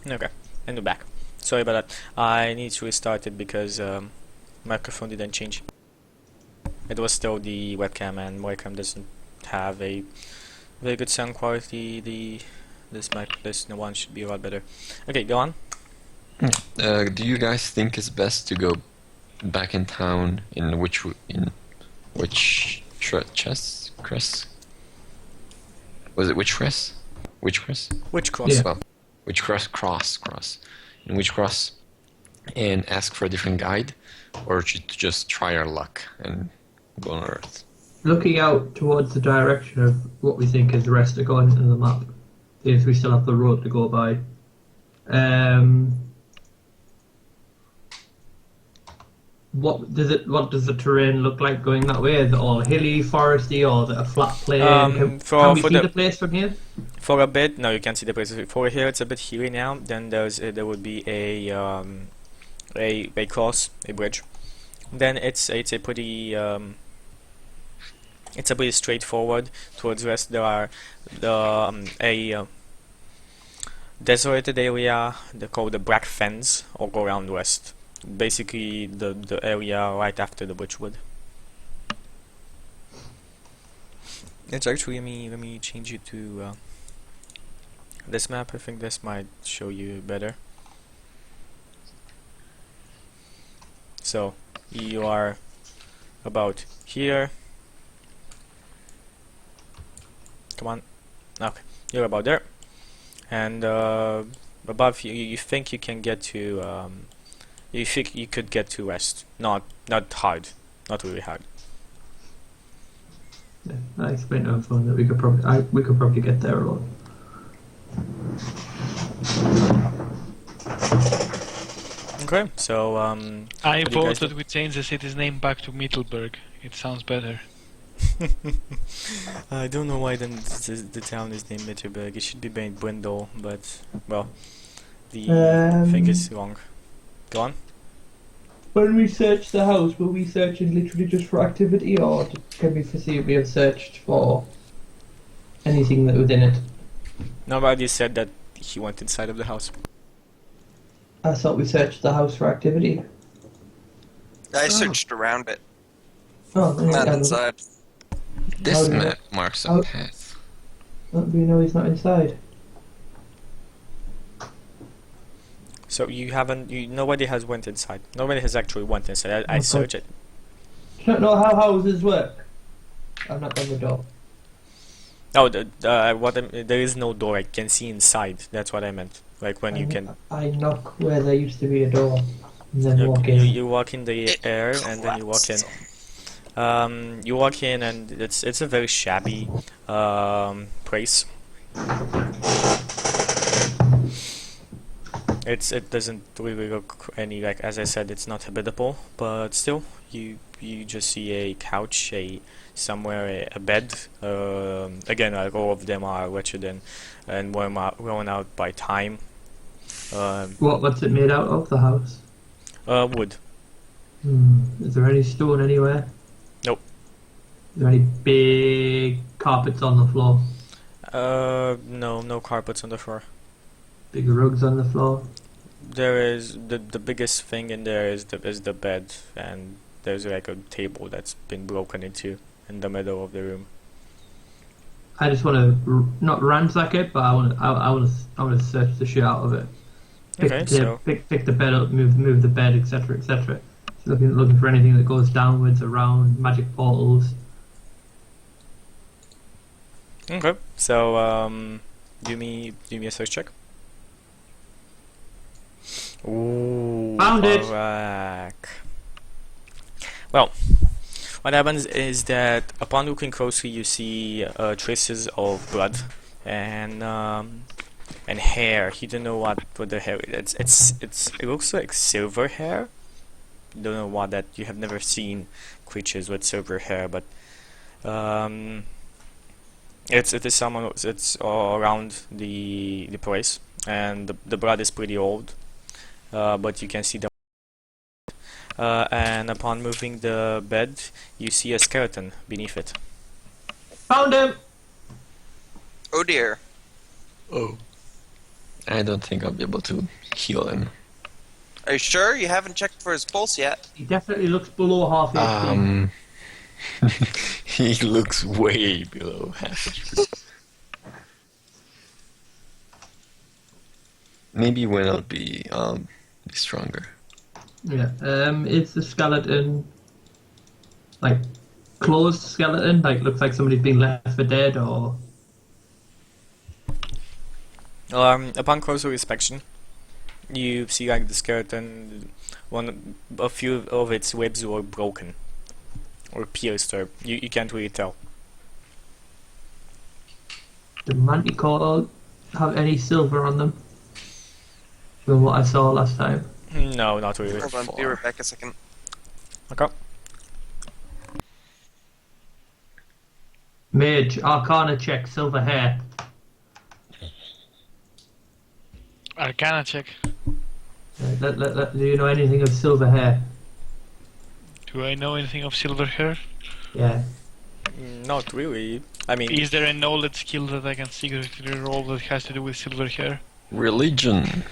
Okay, and we're back. Sorry about that. I need to restart it because microphone didn't change. It was still the webcam, and webcam doesn't have a very good sound quality. This one should be a lot better. Okay, go on. Do you guys think it's best to go back in town in which chest? Crest? Was it which crest? Which crest? Which cross? Yeah. Well, which cross? In which cross? And ask for a different guide, or just try our luck and go on Earth. Looking out towards the direction of what we think is the rest of going into the map, if we still have the road to go by. What does the terrain look like going that way? Is it all hilly, foresty, or is it a flat plain? Can we see the place from here? For a bit, no, you can't see the place. For here, it's a bit hilly now. Then there would be a cross, a bridge. Then it's a pretty straightforward towards west. There are a desolated area they call the Black Fens, or go around west. Basically, the area right after the Witchwood. It's actually let me change it to this map. I think this might show you better. So you are about here. Come on. Okay, you're about there, and above you think you can get to. You think you could get to west. Not hard. Not really hard. Yeah, I explained to him phone that we could probably get there alone. Okay, so I what do you guys vote that we change the city's name back to Mittelberg. It sounds better. I don't know why then the town is named Mitterberg. It should be named Brindle, but well, the thing is wrong. Go on. When we search the house, were we searching literally just for activity, or can we foresee we have searched for anything that was in it? Nobody said that he went inside of the house. I thought we searched the house for activity. I searched around it, Oh, then not yeah, inside. This How do you map marks a how- path. how do we know he's not inside? So nobody has went inside. Nobody has actually went inside. I Okay. searched it. Do you not know how houses work? I've not done the door. Oh, there is no door. I can see inside. That's what I meant. Like when you can. I knock where there used to be a door, and then walk in. You walk in the air and then you walk in. You walk in and it's a very shabby place. It doesn't really look any like, as I said, it's not habitable, but still you just see a couch, a bed. Again, like all of them are wretched and worn out by time. What's it made out of? The house. Wood. Is there any stone anywhere? Nope. Is there any big carpets on the floor? No carpets on the floor. Big rugs on the floor? There is the biggest thing in there is the bed, and there's like a table that's been broken into in the middle of the room. I just want to not ransack it, but I want to search the shit out of it. Okay, so Pick the bed up, move the bed, etc., etc. Looking for anything that goes downwards, around, magic portals. okay, so do me a search check. Ooh, Found it. Correct. Well, what happens is that upon looking closely, you see traces of blood and hair. You don't know what the hair is. It looks like silver hair. You don't know what that. You have never seen creatures with silver hair, but it is someone. It's all around the place, and the blood is pretty old. But you can see the and upon moving the bed, you see a skeleton beneath it. Found him. Oh dear. Oh. I don't think I'll be able to heal him. Are you sure? You haven't checked for his pulse yet. He definitely looks below half HP. He looks way below half HP. Maybe when I'll be stronger. Yeah. Is the skeleton like closed skeleton? Like looks like somebody's been left for dead, or? Upon closer inspection, you see like the skeleton, a few of its ribs were broken or pierced, or you can't really tell. Do manticore have any silver on them? From what I saw last time. No, not really. Hold on, be right back a second. Okay. Mage, Arcana check, silver hair. Arcana check. Do you know anything of silver hair? Do I know anything of silver hair? Yeah. Not really. I mean, Is there a knowledge skill that I can secretly roll that has to do with silver hair? Religion.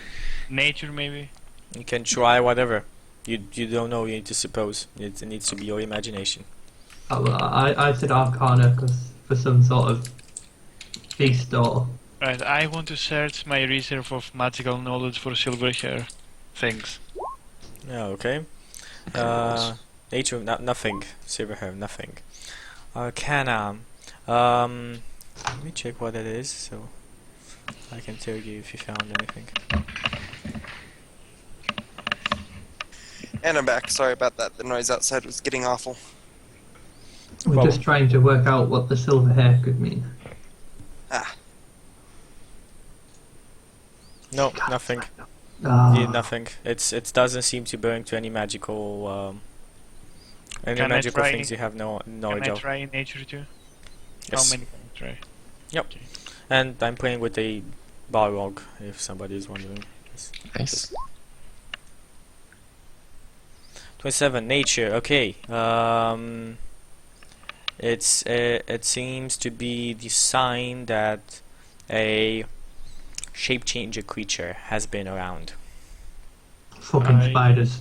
Nature, maybe? you can try whatever. You don't know. You need to suppose. It needs to be your imagination. Oh, well, I said Arcana because for some sort of feast or. Right, I want to search my reserve of magical knowledge for silver hair. Thanks. Yeah. Okay. Nature, nothing. Silver hair, nothing. Arcana. Let me check what it is, so I can tell you if you found anything. And I'm back. Sorry about that. The noise outside was getting awful. We're Well- just trying to work out what the silver hair could mean. Ah, No, nothing. Ah, Yeah, nothing. It doesn't seem to belong to any magical any Can I magical try- things you have no knowledge Can I of. try nature too? Yes. How many can I try? Yep. And I'm playing with a Balrog, if somebody is wondering. Nice. 27 nature. Okay. It seems to be the sign that a shape changer creature has been around. fucking I- spiders.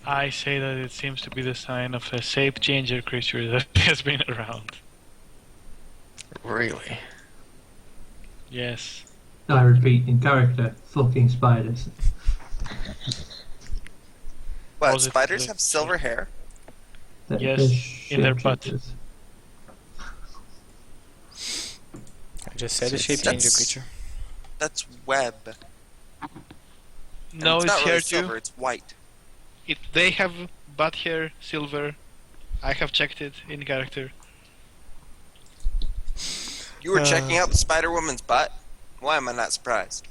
I say that it seems to be the sign of a shape changer creature that has been around. Really? Yes. I repeat, in character, fucking spiders. what? Was it Spiders the- have silver hair? Yes, in their butt. shapeshifters. I just said a So shape changer that's- creature. That's web. No, it's it's not hair really too. silver. It's white. They have butt hair, silver. I have checked it in character. You were checking out the Spider Woman's butt. Why am I not surprised?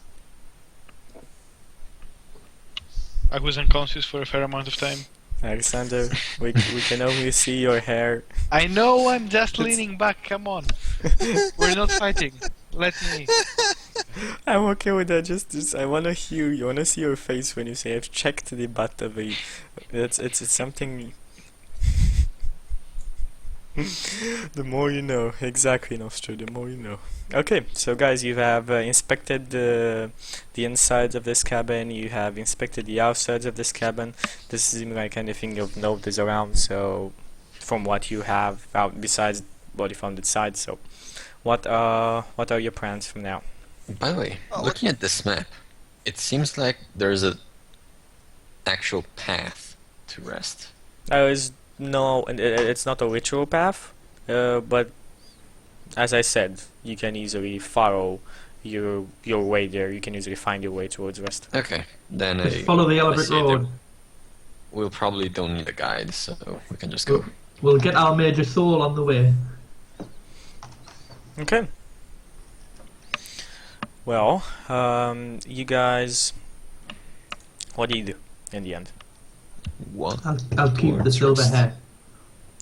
I was unconscious for a fair amount of time. Alexander, we can only see your hair. I know, I'm just leaning back, come on. We're not fighting. Let me. I'm okay with that. Just I wanna hear you. I wanna see your face when you say I've checked the butt of a. It's something. The more you know. Exactly, Nostro. The more you know. Okay, so guys, you have inspected the insides of this cabin. You have inspected the outsides of this cabin. This seems like anything of note is around. So, from what you have out, besides what you found inside. So, what are your plans from now? By the way, Oh, looking at this map, it seems like there's a actual path to rest. It's not a ritual path, but as I said, you can easily follow your way there. You can easily find your way towards rest. Okay, then Just follow the yellow I brick say that road. we'll probably don't need a guide, so we can just go. We'll get our major soul on the way. Okay. Well, you guys, what do you do in the end? What? I'll keep the Towards silver rest. hair.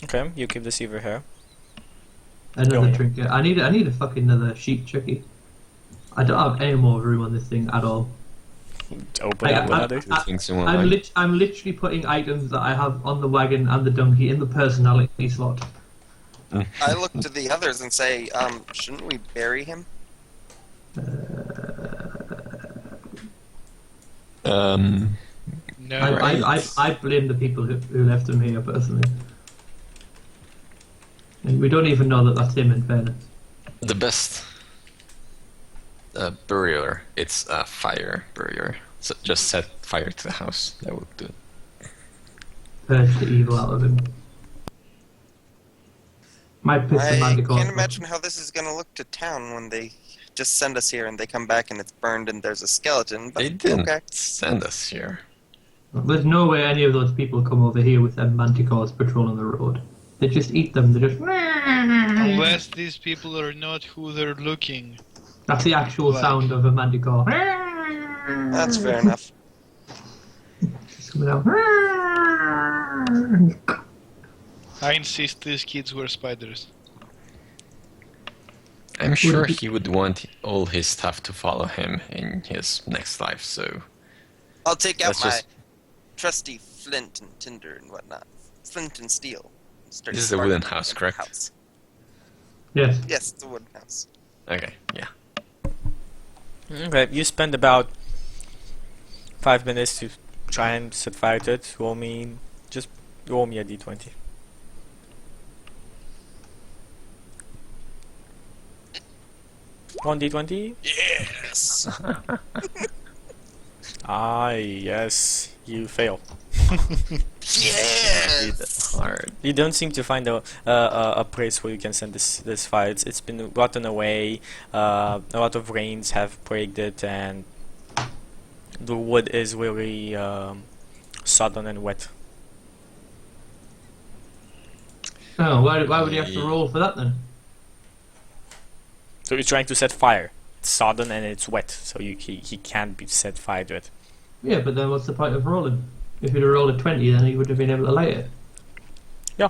Okay, you keep the silver hair. Another Go. trinket. I need a fucking another sheep, Chucky. I don't have any more room on this thing at all. Open I- up I- another. Things you want, like- I'm literally putting items that I have on the wagon and the donkey in the personality slot. I look to the others and say, shouldn't we bury him? No. I blame the people who left him here personally. And we don't even know that that's him, in fairness. The best burial, it's a fire burial. So just set fire to the house. That would do it. Purge the evil out of him. My piss the I manticore. can't imagine how this is gonna look to town when they just send us here and they come back and it's burned and there's a skeleton. But They didn't okay. send us here. There's no way any of those people come over here with their manticores patrolling the road. They just eat them. They just. Unless these people are not who they're looking. That's the actual Like. sound of a manticore. That's fair enough. Just coming out. I insist these kids were spiders. I'm sure he would want all his stuff to follow him in his next life, so... I'll take out That's my just- trusty flint and tinder and whatnot. Flint and steel. Start This is a wooden sparking house, in the correct? house. Yes. Yes, it's a wooden house. Okay, yeah. Okay, you spend about 5 minutes to try and set fire to it. Roll me a d20. One d20. Yes! Ah, yes, you fail. Yes! Hard. You don't seem to find a place where you can send this fire. It's been rotten away. A lot of rains have plagued it, and the wood is really sodden and wet. Oh, why would you have to roll for that then? So you're trying to set fire. It's sodden and it's wet, so he can't be set fire to it. Yeah, but then what's the point of rolling? If you'd have rolled a 20, then you would have been able to light it. Yeah.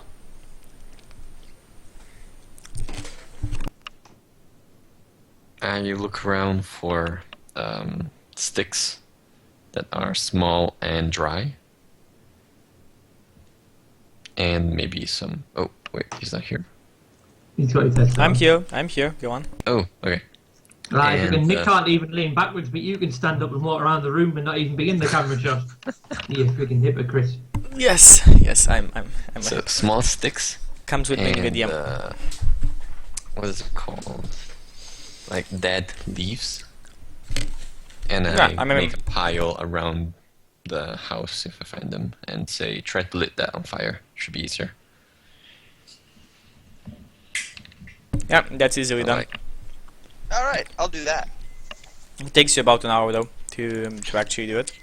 You look around for sticks that are small and dry. And maybe some... Oh, wait, he's not here. He's got his head I'm down. here. Go on. Oh, okay. Right, And, Nick can't even lean backwards, but you can stand up and walk around the room and not even be in the camera shot. You freaking hypocrite. Yes, I'm So, small sticks comes with and... me medium. what is it called? Like dead leaves. And Yeah, I I mean- make a pile around the house if I find them and say, try to lit that on fire. Should be easier. Yeah, that's easily done. Like, Alright, I'll do that. It takes you about an hour though to actually do it.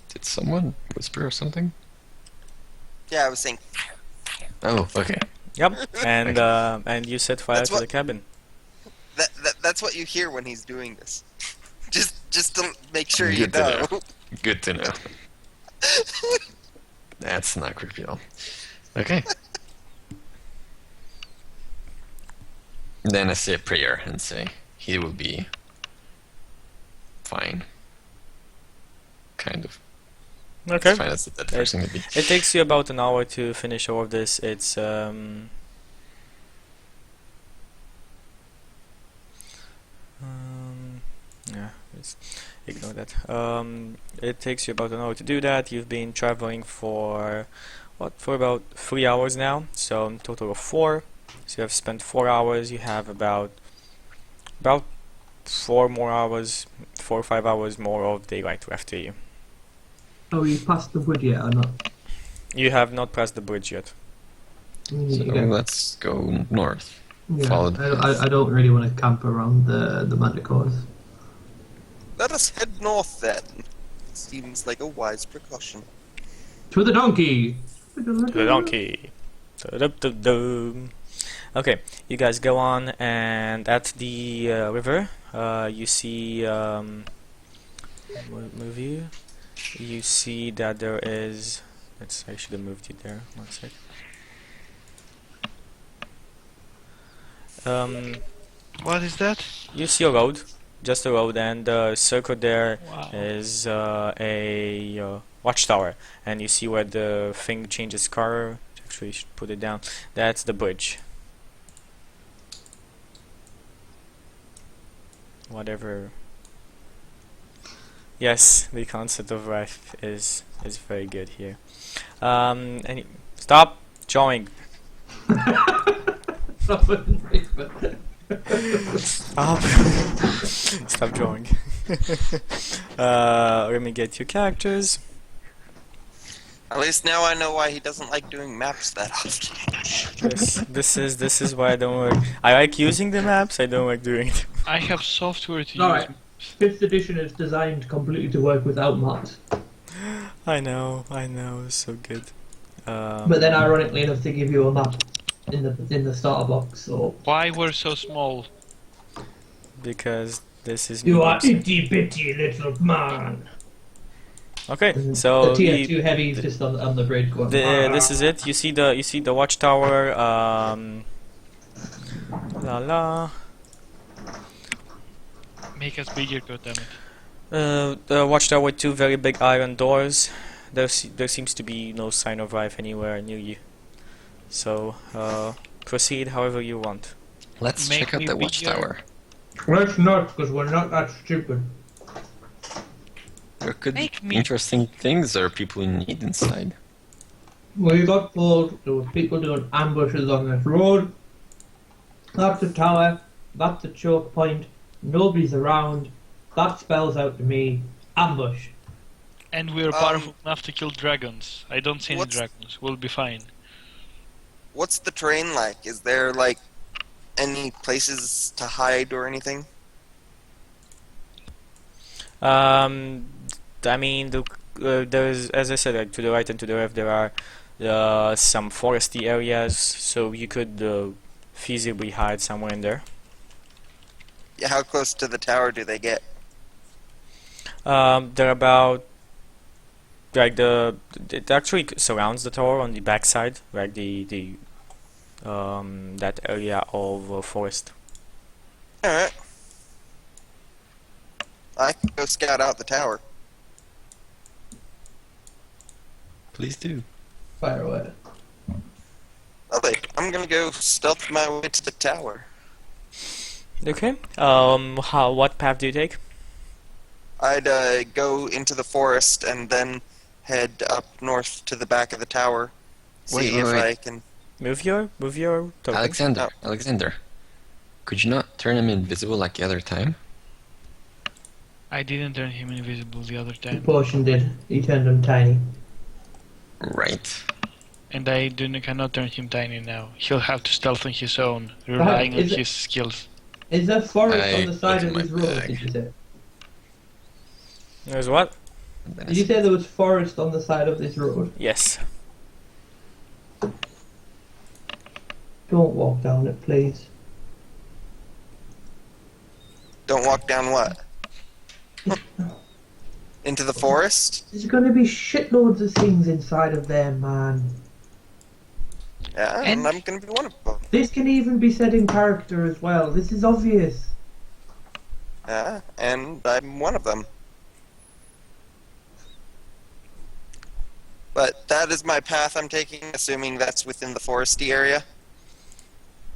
did someone whisper or something? Yeah, I was saying. Oh, okay. Yep, and you set fire That's to what- the cabin. That's what you hear when he's doing this. Just to make sure you Good to know. know. Good to know. That's not creepy at all. Okay. Then I say a prayer and say, he will be fine. Kind of. Okay. As fine as that person could be. It takes you about an hour to finish all of this. It's yeah, ignore that. It takes you about an hour to do that. You've been traveling for about 3 hours now, so in total of 4. So you have spent 4 hours. You have about 4 more hours, 4 or 5 hours more of daylight left to you. Oh, you passed the wood yet or not? You have not passed the bridge yet. So Yeah. let's go north. Yeah, Follow the I don't really want to camp around the manticores. Let us head north then. Seems like a wise precaution. To the donkey! To the donkey. Da-da-da-dum. Okay, you guys go on, and at the river, you see. Move you. You see that there is. I should have moved you there. 1 sec. What is that? You see a road, just a road, and the circle there Wow. is a watchtower, and you see where the thing changes color. Actually, you should put it down. That's the bridge. whatever. Yes, the concept of rife is very good here. Stop drawing. Stop. Stop drawing. Let me get your characters. At least now I know why he doesn't like doing maps that often. This is why I don't like. I like using the maps. I don't like doing it. I have software to use. Alright. 5th edition is designed completely to work without maps. I know, it's so good. But then, ironically enough, they give you a map in the starter box. So Why we're so small? because this is you are memes. itty bitty little man. Okay, so the tier 2 heavy is just on the bridge going. this is it. You see the watchtower. La la. Make us bigger, goddammit. The watchtower with 2 very big iron doors. There seems to be no sign of life anywhere near you. So proceed however you want. Let's Make check out me the bigger. watchtower. Let's not, because we're not that stupid. There could Make be me- interesting things or people in need inside. We got told there were people doing ambushes on this road. That's a tower. That's a choke point. Nobody's around. That spells out to me ambush. And we're powerful enough to kill dragons. I don't see any What's- dragons. We'll be fine. What's the terrain like? Is there like any places to hide or anything? I mean, there's, as I said, like, to the right and to the left there are some foresty areas, so you could feasibly hide somewhere in there. Yeah, how close to the tower do they get? They're about like it actually surrounds the tower on the backside, like the that area of forest. Alright. I can go scout out the tower. Please do. Fire away. Lovely. I'm gonna go stealth my way to the tower. Okay. What path do you take? I'd go into the forest and then head up north to the back of the tower. Wait, See wait, if wait. I can. Move your token. Alexander, could you not turn him invisible like the other time? I didn't turn him invisible the other The time. potion did. He turned him tiny. Right. And I cannot turn him tiny now. He'll have to stealth on his own, relying on is it- his skills. Is there forest I on the side looked of in this my road, bag. did you say? There's what? And then I Did you said, say there was forest on the side of this road? Yes. Don't walk down it, please. Don't walk down what? Into the forest? There's gonna be shitloads of things inside of there, man. Yeah, and I'm gonna be one of them. This can even be said in character as well. This is obvious. Yeah, and I'm one of them. But that is my path I'm taking, assuming that's within the foresty area.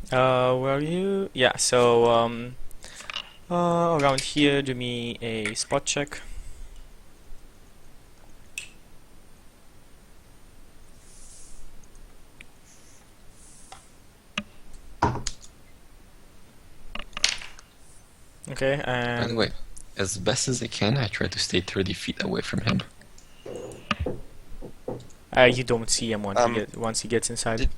Where are you? Yeah. So around here, do me a spot check. Okay, by the and way, as best as I can, I try to stay 30 feet away from him. you don't see him once he gets inside.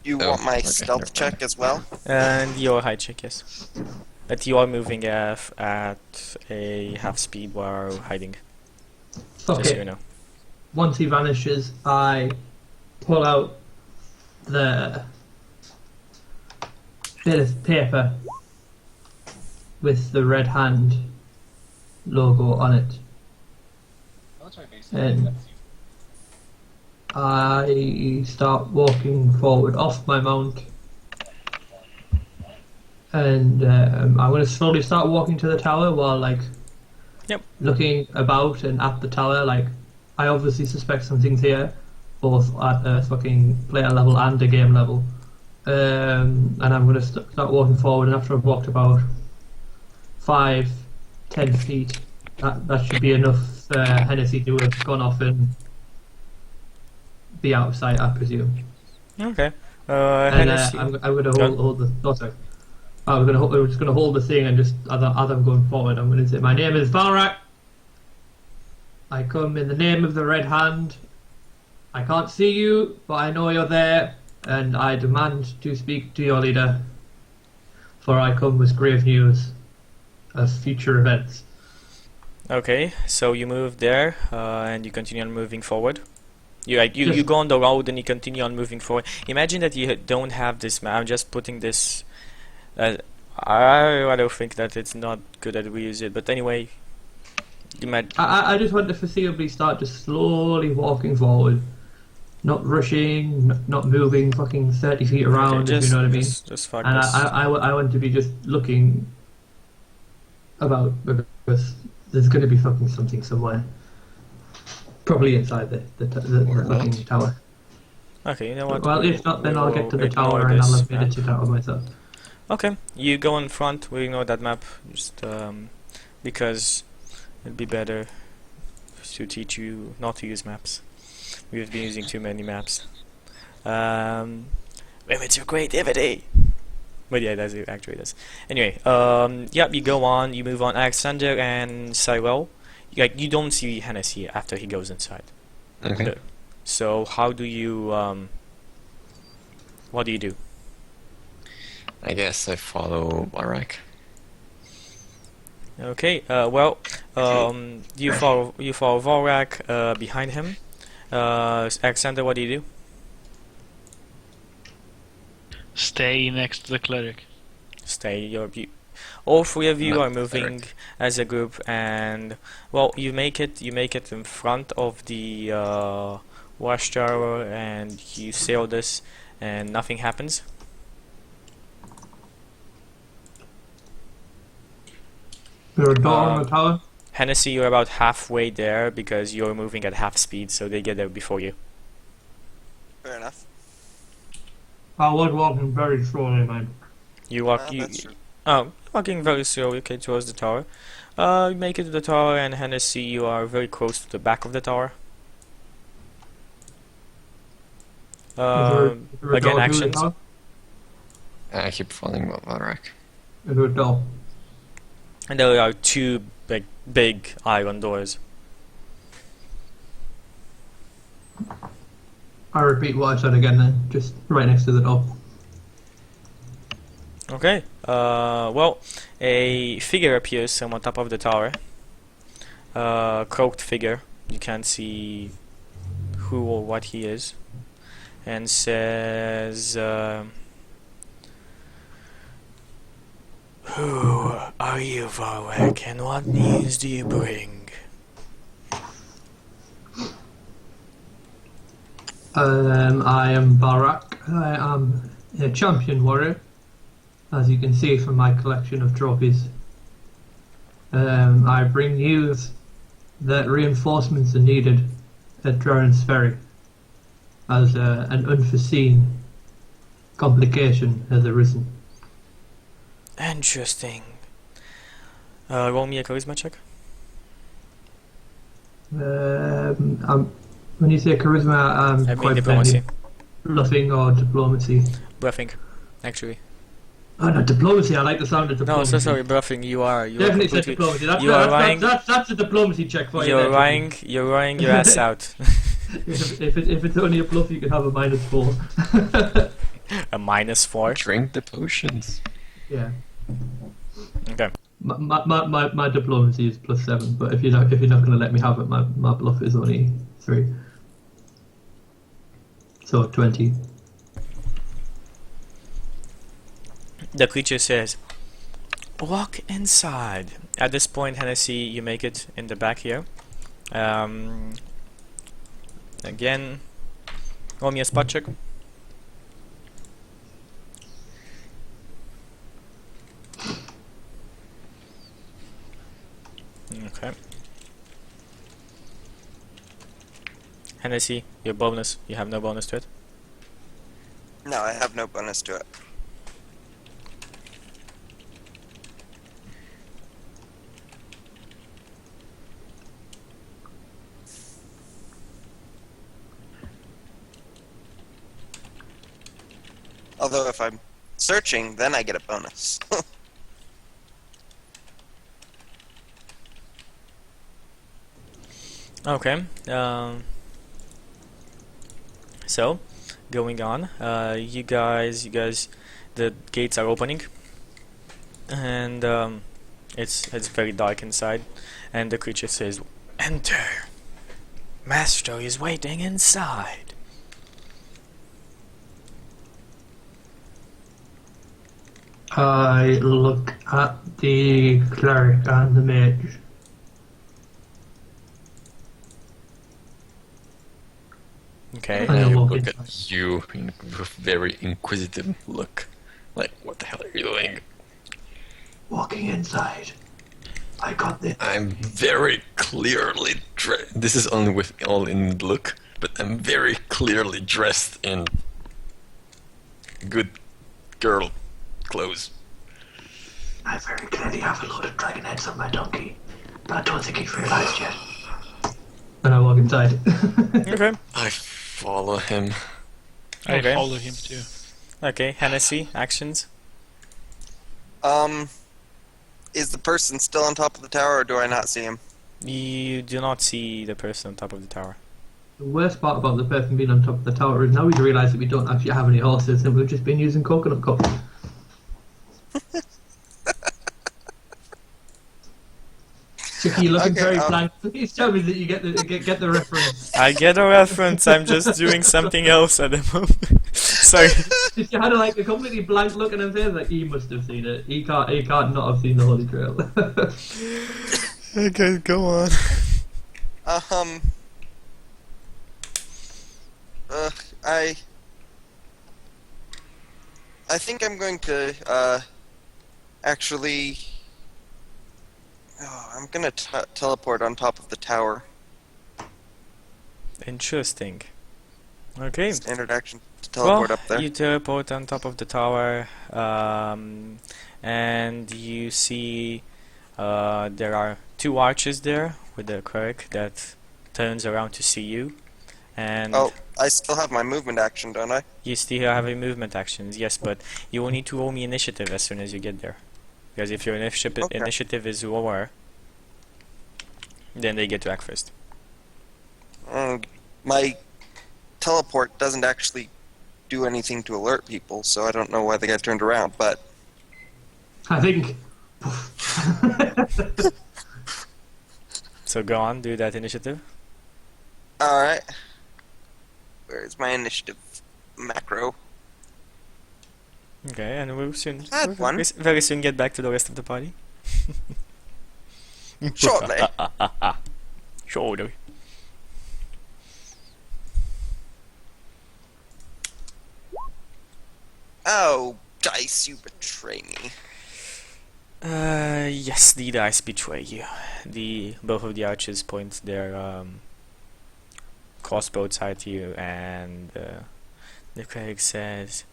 You Oh, want my okay, stealth never check mind. as well? And your height check, yes. But you are moving at a half speed while hiding. Just so you Okay. know. Once he vanishes, I pull out the bit of paper with the red hand logo on it. And I start walking forward off my mount. And I'm going to slowly start walking to the tower while, like, Yep. looking about and at the tower. Like, I obviously suspect something's here, both at a fucking player level and a game level. And I'm going to start walking forward, and after I've walked about 5, 10 feet. That should be enough for Hennessy to have gone off and be out of sight, I presume. Okay. And Hennessy. I'm going to hold the. Oh, sorry. We're just going to hold the thing and just as I'm going forward, I'm going to say, "My name is Valrak. I come in the name of the Red Hand. I can't see you, but I know you're there, and I demand to speak to your leader. For I come with grave news of future events." Okay, so you move there, and you continue on moving forward. You go on the road and you continue on moving forward. Imagine that you don't have this map. I'm just putting this. I don't think that it's not good that we use it, but anyway. I just want to foreseeably start just slowly walking forward, not rushing, not moving fucking 30 feet around, if you know what I mean. Just And I want to be just looking about, because there's going to be fucking something somewhere. Probably inside the fucking tower. Okay, you know what? Well, if not, then I'll get to the ignore tower and I'll this have made map. a tit out of myself. Okay, you go in front. We ignore that map, just because it'd be better to teach you not to use maps. We've been using too many maps. Limits your creativity. But yeah, that's it. Actually, does. Anyway, yeah, you go on. You move on. Alexander and Cyril. You don't see Hennessy after he goes inside. Okay. So how do you what do you do? I guess I follow Barak. Okay. Well, you follow Vorak behind him. Alexander, what do you do? Stay next to the cleric. Stay. All three of you No, are moving as a group, and well, you make it in front of the watchtower, and you sail this, and nothing happens. There a door on the tower? Hennessy, you're about halfway there because you're moving at half speed, so they get there before you. Fair enough. I was walking very slowly, man. You walk. That's true. Walking very slowly, okay, towards the tower. You make it to the tower, and Hennessy, you are very close to the back of the tower. Is there a Again, door to the actions. tower? I keep following Barak. Is there a door? And there are two big iron doors. I repeat what I said again then, just right next to the door. Okay. Well, a figure appears from on top of the tower. Cloaked figure. You can't see who or what he is. And says, "Who are you, Varwek, and what news do you bring?" I am Barak. I am a champion warrior, as you can see from my collection of trophies. I bring news that reinforcements are needed at Draren's Ferry, as an unforeseen complication has arisen. Interesting. Roll me a charisma check. When you say charisma, I mean quite diplomacy. bluffing or diplomacy. Bluffing, actually. Oh no, diplomacy. I like the sound of No, diplomacy. so sorry, bluffing. You are Definitely said completely. diplomacy. you are lying. That's a diplomacy check for you. You're there, lying. You're lying your ass out. if it's only a bluff, you can have a -4. A -4. Drink the potions. Yeah. Okay. My diplomacy is +7, but if you're not going to let me have it, my bluff is only 3. So 20. The creature says, "Walk inside." At this point, Hennessy, you make it in the back here. Again, roll me a spot check. Okay. Hennessy, your bonus. You have no bonus to it. No, I have no bonus to it. Although if I'm searching, then I get a bonus. Okay. So, going on. You guys, the gates are opening, and it's very dark inside, and the creature says, "Enter. Master is waiting inside." I look at the cleric and the mage. Okay. I I walk look inside. at you with a very inquisitive look. Like, what the hell are you doing? Walking inside. I got this. I'm very clearly dressed. This is only with all in look, but I'm very clearly dressed in good girl clothes. I very clearly have a load of dragon heads on my donkey, but I don't think he's realised yet. And I walk inside. Okay. I follow him. I Okay. follow him too. Okay. Hennessy actions. Is the person still on top of the tower, or do I not see him? You do not see the person on top of the tower. The worst part about the person being on top of the tower is now we've realised that we don't actually have any horses and we've just been using coconut cups. Chuky, you're looking Okay, very blank. Please tell me that you get the reference. I get a reference. I'm just doing something else at the moment. Sorry. Just you had like a completely blank look on his face, like he must have seen it. He can't not have seen the Holy Grail. Okay, go on. I think I'm going to, actually... Oh, I'm gonna teleport on top of the tower. Interesting. Okay. Standard action to teleport Well, up there. you teleport on top of the tower, and you see there are two archers there with a cleric that turns around to see you, and Oh, I still have my movement action, don't I? you still have a movement actions. Yes, but you will need to roll me initiative as soon as you get there, because if your Okay. initiative is lower, then they get to act first. My teleport doesn't actually do anything to alert people, so I don't know why they got turned around, but... I think. So go on, do that initiative. Alright. Where's my initiative macro? Okay, and we'll soon, Add one. very soon get back to the rest of the party. Shortly. Shortly. Oh, dice, you betray me. Yes, the dice betray you. Both of the archers point their crossbows at you, and the cleric says,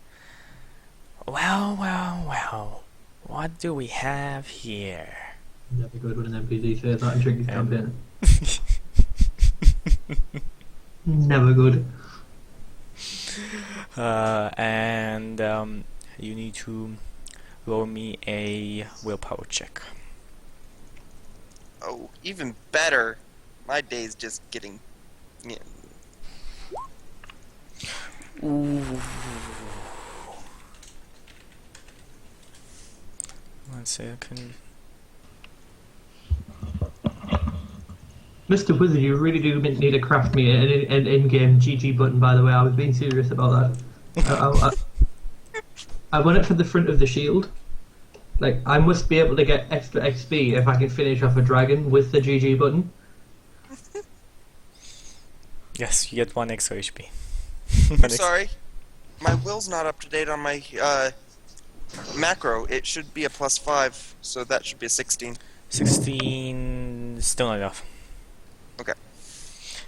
"Well, well, well. What do we have here?" Never good when an NPC says that in Chuky's campaign. Never good. And you need to roll me a willpower check. Oh, even better. My day's just getting... Yeah. Ooh. 1 second. Mr. Wizard, you really do need to craft me an in-game GG button, by the way. I was being serious about that. I want it for the front of the shield. Like, I must be able to get extra XP if I can finish off a dragon with the GG button. Yes, you get 1 extra HP. I'm sorry. My will's not up to date on my macro. It should be a +5, so that should be a 16. 16, still not enough. Okay.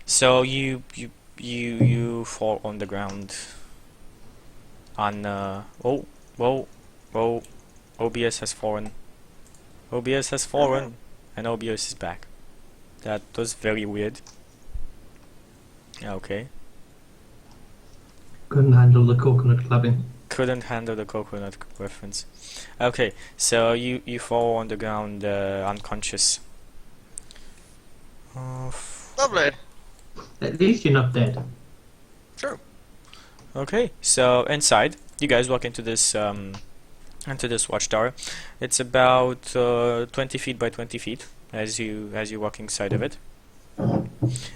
So you fall on the ground. On whoa, OBS has fallen. OBS has fallen, and OBS is back. That was very weird. Okay. Couldn't handle the coconut clapping. couldn't handle the coconut reference. Okay, so you fall on the ground unconscious. Lovely. At least you're not dead. True. Okay, so inside, you guys walk into this watchtower. It's about 20 feet by 20 feet as you walk inside of it.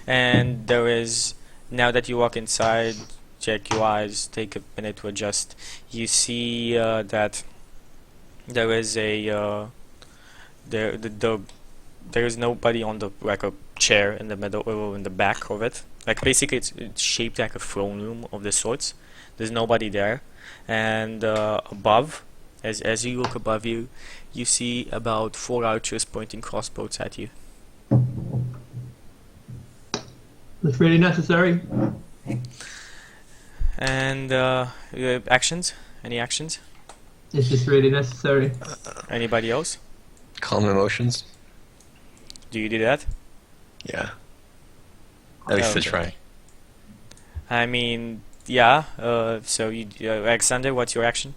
And there is, now that you walk inside, check your eyes, take a minute to adjust. You see that there is there is nobody on the, like, a chair in the middle or in the back of it. Like, basically it's shaped like a throne room of the sorts. There's nobody there. And above, as you look above you, you see about 4 archers pointing crossbows at you. That's really necessary. And your actions? Any actions? Is this really necessary? Anybody else? Calm emotions. Do you do that? Yeah. At least to Okay. try. I mean, yeah. So you, Alexander, what's your action?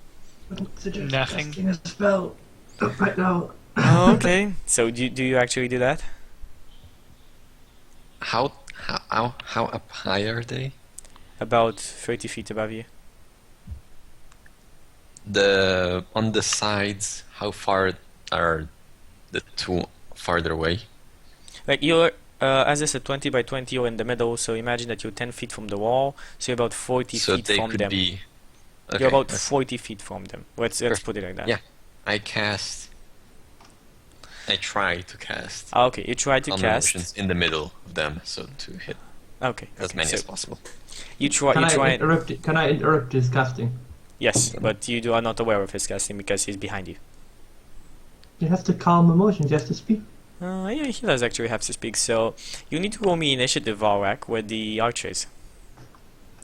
Nothing. Casting a spell right now. Oh, okay. So do you actually do that? How up high are they? About 30 feet above you. On the sides, how far are the two farther away? Like, you're, as I said, 20 by 20, you're in the middle, so imagine that you're 10 feet from the wall, so you're about 40 So feet they from could them. be. Okay, You're about okay. 40 feet from them. Let's put it like that. Yeah. I try to cast Ah, okay, you try to calm cast. emotions in the middle of them, so to hit Okay. as okay, many so as possible. you try. Can You I try. interrupt it? Can I interrupt his casting? Yes, but you are not aware of his casting because he's behind you. You have to calm emotions. You have to speak. Yeah, he does actually have to speak. So you need to roll me initiative, Valrak, with the archers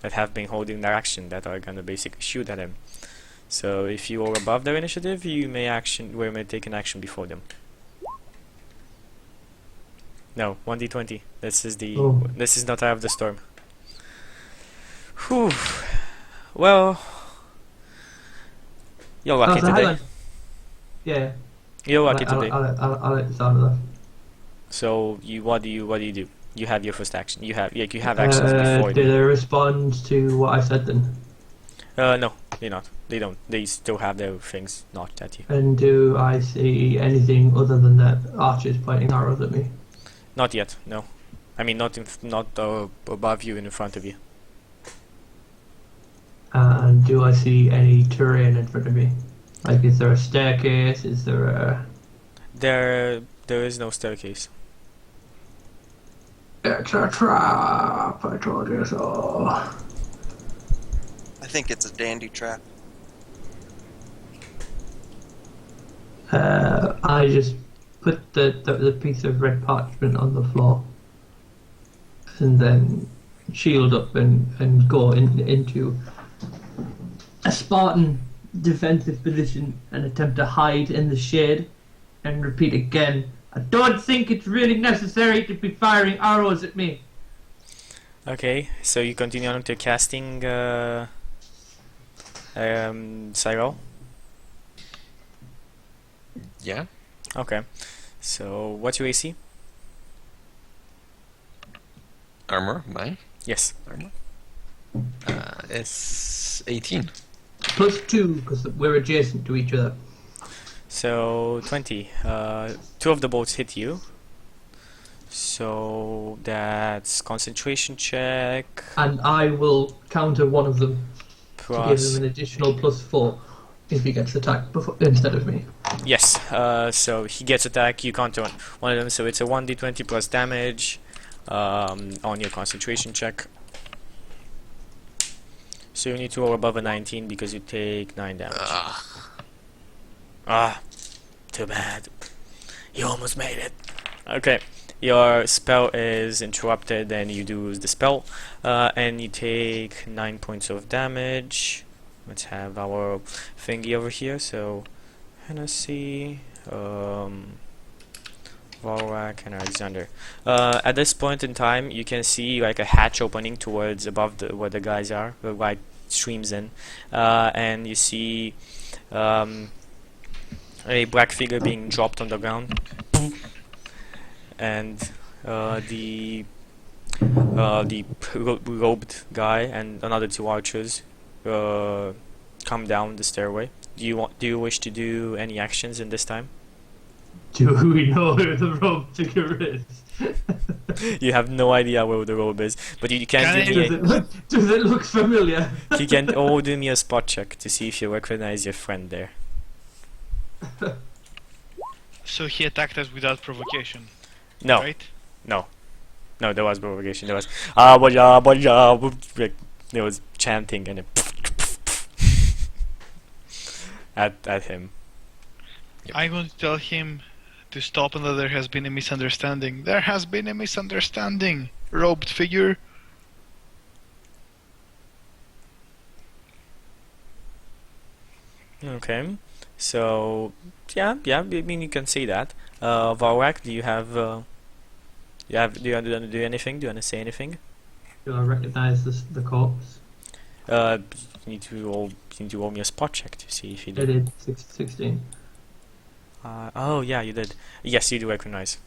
that have been holding their action, that are gonna basically shoot at him. So if you are above their initiative, you may take an action before them. No, 1d20. This is the. Oh. This is not Eye of the Storm. Whew. Well, you're lucky so today. hang on. Yeah. You're lucky I'll, today. I'll let this handle that. So what do you do? You have your first action. You have actions before. Do they respond to what I said then? No, they not. They don't. They still have their things knocked at you. And do I see anything other than that archers pointing arrows at me? Not yet. No. I mean, not above you and in front of you. And do I see any terrain in front of me? Like, is there a staircase? Is there a... There is no staircase. It's a trap, I told you so. I think it's a dandy trap. I just put the piece of red parchment on the floor. And then shield up and go into a Spartan defensive position and attempt to hide in the shade and repeat again, I don't think it's really necessary to be firing arrows at me. Okay, so you continue on to casting Cyril. Yeah. Okay. So what's your AC? Armor, mine. Yes. Armor. It's 18. Plus 2, because we're adjacent to each other. So 20. 2 of the bolts hit you. So that's concentration check And I will counter one of them to give plus. him an additional plus 4 if he gets attacked instead of me. Yes. So he gets attacked. You counter one of them. So it's a 1d20 plus damage on your concentration check. So you need to roll above a 19 because you take 9 damage. Ah, too bad. You almost made it. Okay, your spell is interrupted and you do lose the spell. And you take 9 points of damage. Let's have our thingy over here. So, Hennessy, Volrak, and Alexander. At this point in time, you can see like a hatch opening towards above where the guys are, right streams in, and you see a black figure being dropped on the ground, and the robed guy and another two archers come down the stairway. Do you wish to do any actions in this time? Do we know who the rope figure is? You have no idea where the robe is, but you can do me Does it look familiar? you can do me a spot check to see if you recognize your friend there. So he attacked us without provocation. No, Right? no, there was provocation. There was there was chanting and at him. I'm going to tell him to stop and that there has been a misunderstanding. There has been a misunderstanding, robed figure. Okay, so yeah. I mean, you can say that. Varwak, do you have? Do you want to do anything? Do you want to say anything? Do I recognise the corpse? You need to roll me a spot check to see if you I did. did 16. Oh yeah, you did. Yes, you do recognize.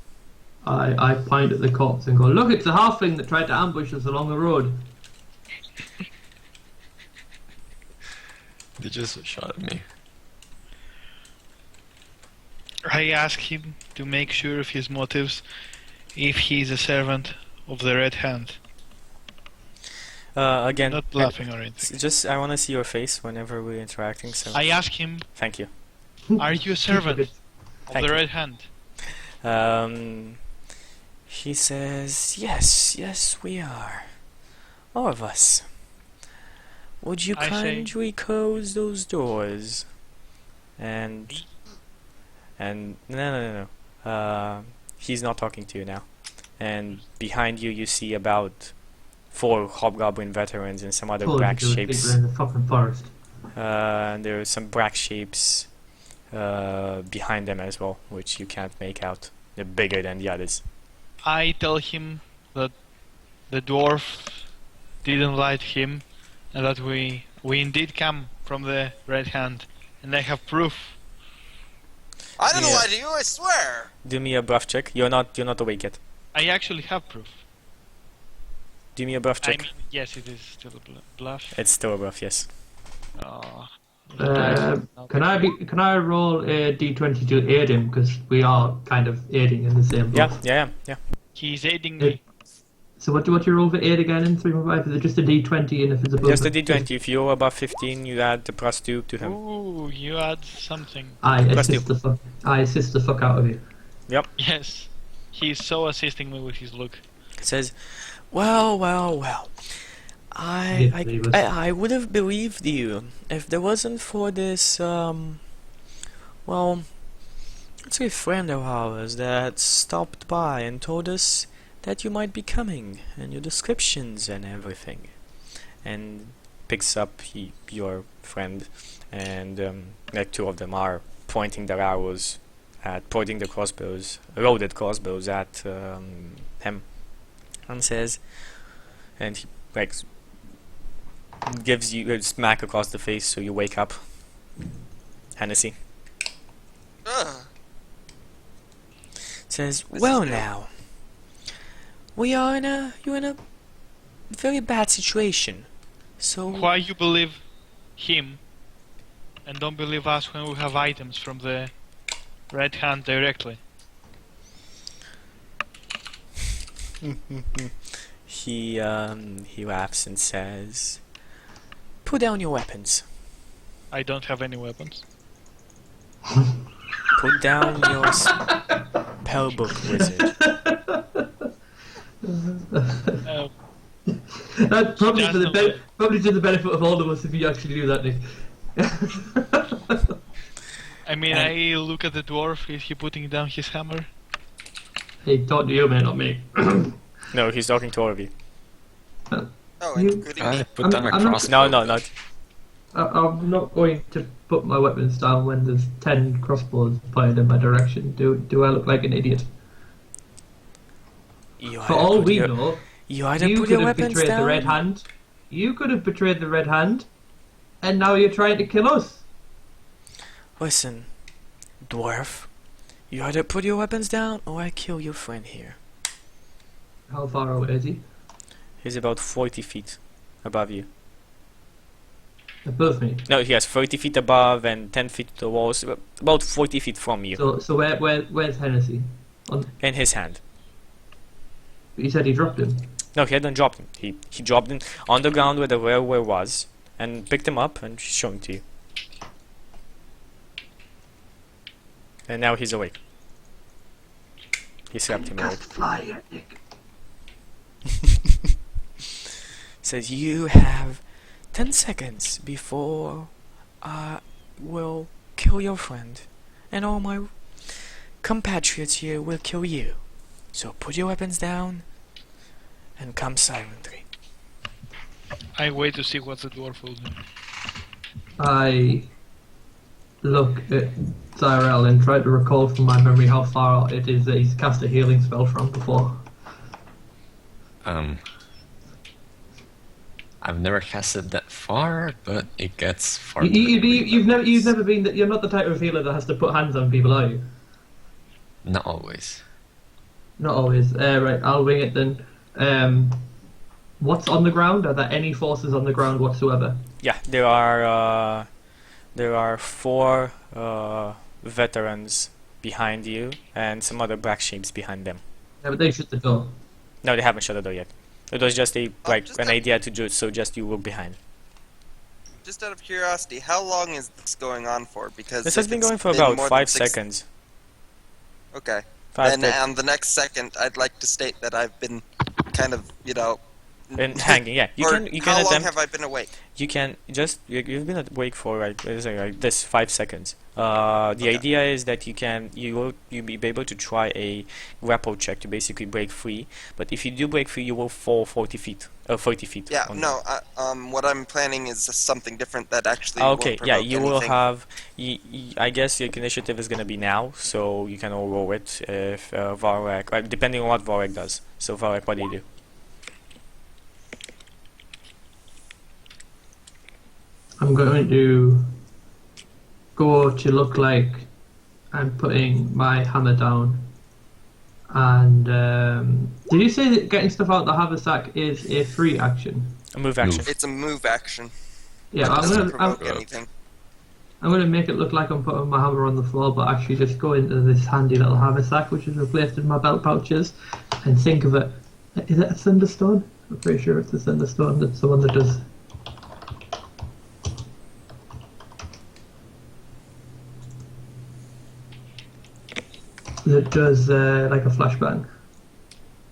I point at the corpse and go, look, it's the halfling that tried to ambush us along the road. They just shot at me. I ask him to make sure of his motives if he is a servant of the Red Hand. Again, Not laughing or anything. just I want to see your face whenever we're interacting. So I ask him, thank you. are you a servant of Thank the you. Red Hand? He says, yes, we are. All of us. Would you I say- kindly close those doors? And no. He's not talking to you now. And behind you, you see about 4 hobgoblin veterans and some other Told you black there was shapes. people in the fucking forest. And there are some black shapes behind them as well, which you can't make out. They're bigger than the others. I tell him that the dwarf didn't lie to him and that we indeed come from the Red Hand, and I have proof. I don't know Yeah. lie to you, I swear! Do me a bluff check. You're not awake yet. I actually have proof. Do me a bluff I check. mean, yes, it is still a bluff. It's still a bluff, yes. Oh. Can I roll a d20 to aid him, because we are kind of aiding in the same Yeah, bluff. yeah. He's aiding me. So what do you roll for aid again in 3.5? Is it just a d20 and if it's above? Just a d20. If you're above 15, you add the +2 to him. Ooh, you add something. I Plus assist the fuck out of you. Yes. He's so assisting me with his look. It says, well. I would have believed you if there wasn't for this, it's a friend of ours that stopped by and told us that you might be coming, and your descriptions and everything. And picks up your friend, and like 2 of them are pointing their arrows pointing the crossbows, loaded crossbows at him, and says, and he like gives you a smack across the face so you wake up. Hennessy Ugh. says, This well is new. now, you're in a very bad situation, so Why you believe him and don't believe us when we have items from the Red Hand directly? he laughs and says, put down your weapons. I don't have any weapons. Put down your spellbook, wizard. That's probably Just to the a little. probably to the benefit of all of us if you actually do that, Nick. I mean, And- I look at the dwarf. Is he putting down his hammer? He talked to you, man, not me. No, he's talking to all of you. Oh, You- and goody I me. put down a I'm not- cross. No, not. I'm not going to put my weapons down when there's 10 crossbows pointed in my direction. Do I look like an idiot? You For either all put we your- know, you either you put could your have weapons betrayed down. the Red Hand, You could have betrayed the Red Hand, and now you're trying to kill us. Listen, dwarf. You either put your weapons down, or I kill your friend here. How far away is he? He's about 40 feet above you. Above me. No, he has 30 feet above and 10 feet to the walls, about 40 feet from you. So where's Hennessy? In his hand. You said he dropped him. No, he hadn't dropped him. He dropped him on the ground where the railway was, and picked him up and showed him to you. And now he's awake. He slapped him awake. Fly yet, Nick. Says you have 10 seconds before I will kill your friend, and all my compatriots here will kill you. So put your weapons down and come silently. I wait to see what the dwarf will do. I look at Zyrel and try to recall from my memory how far it is that he's cast a healing spell from before. I've never casted that far, but it gets far. You've never been that. You're not the type of healer that has to put hands on people, are you? Not always. Not always. Right, I'll wing it then. What's on the ground? Are there any forces on the ground whatsoever? Yeah, there are 4 veterans behind you and some other black shapes behind them. Yeah, but they shut the door. No, they haven't shut the door yet. It was just an just idea to do it, so just you were behind. Just out of curiosity, how long is this going on for? Because This if has been it's going for been about more 5 than 6 seconds. Okay. 5 And on the next second, I'd like to state that I've been kind of, and hanging, yeah. You or can how long attempt. have I been awake? You can just you've been awake for like this 5 seconds. The idea is that you'll be able to try a grapple check to basically break free. But if you do break free, you will fall 40 feet. 30 feet. Yeah, on no. What I'm planning is something different that actually. Okay, won't yeah, provoke you will anything. have. I guess your initiative is gonna be now, so you can all roll it if Varek, depending on what Varek does. So Varek, what do you do? I'm going to go to look like I'm putting my hammer down. And did you say that getting stuff out the haversack is a free action? A move action. It's a move action. Yeah, That I'm doesn't gonna provoke anything. make it look like I'm putting my hammer on the floor, but actually just go into this handy little haversack which is replaced in my belt pouches, and think of it. Is it a thunderstone? I'm pretty sure it's a thunderstone. That's the one that does. That does like a flashbang.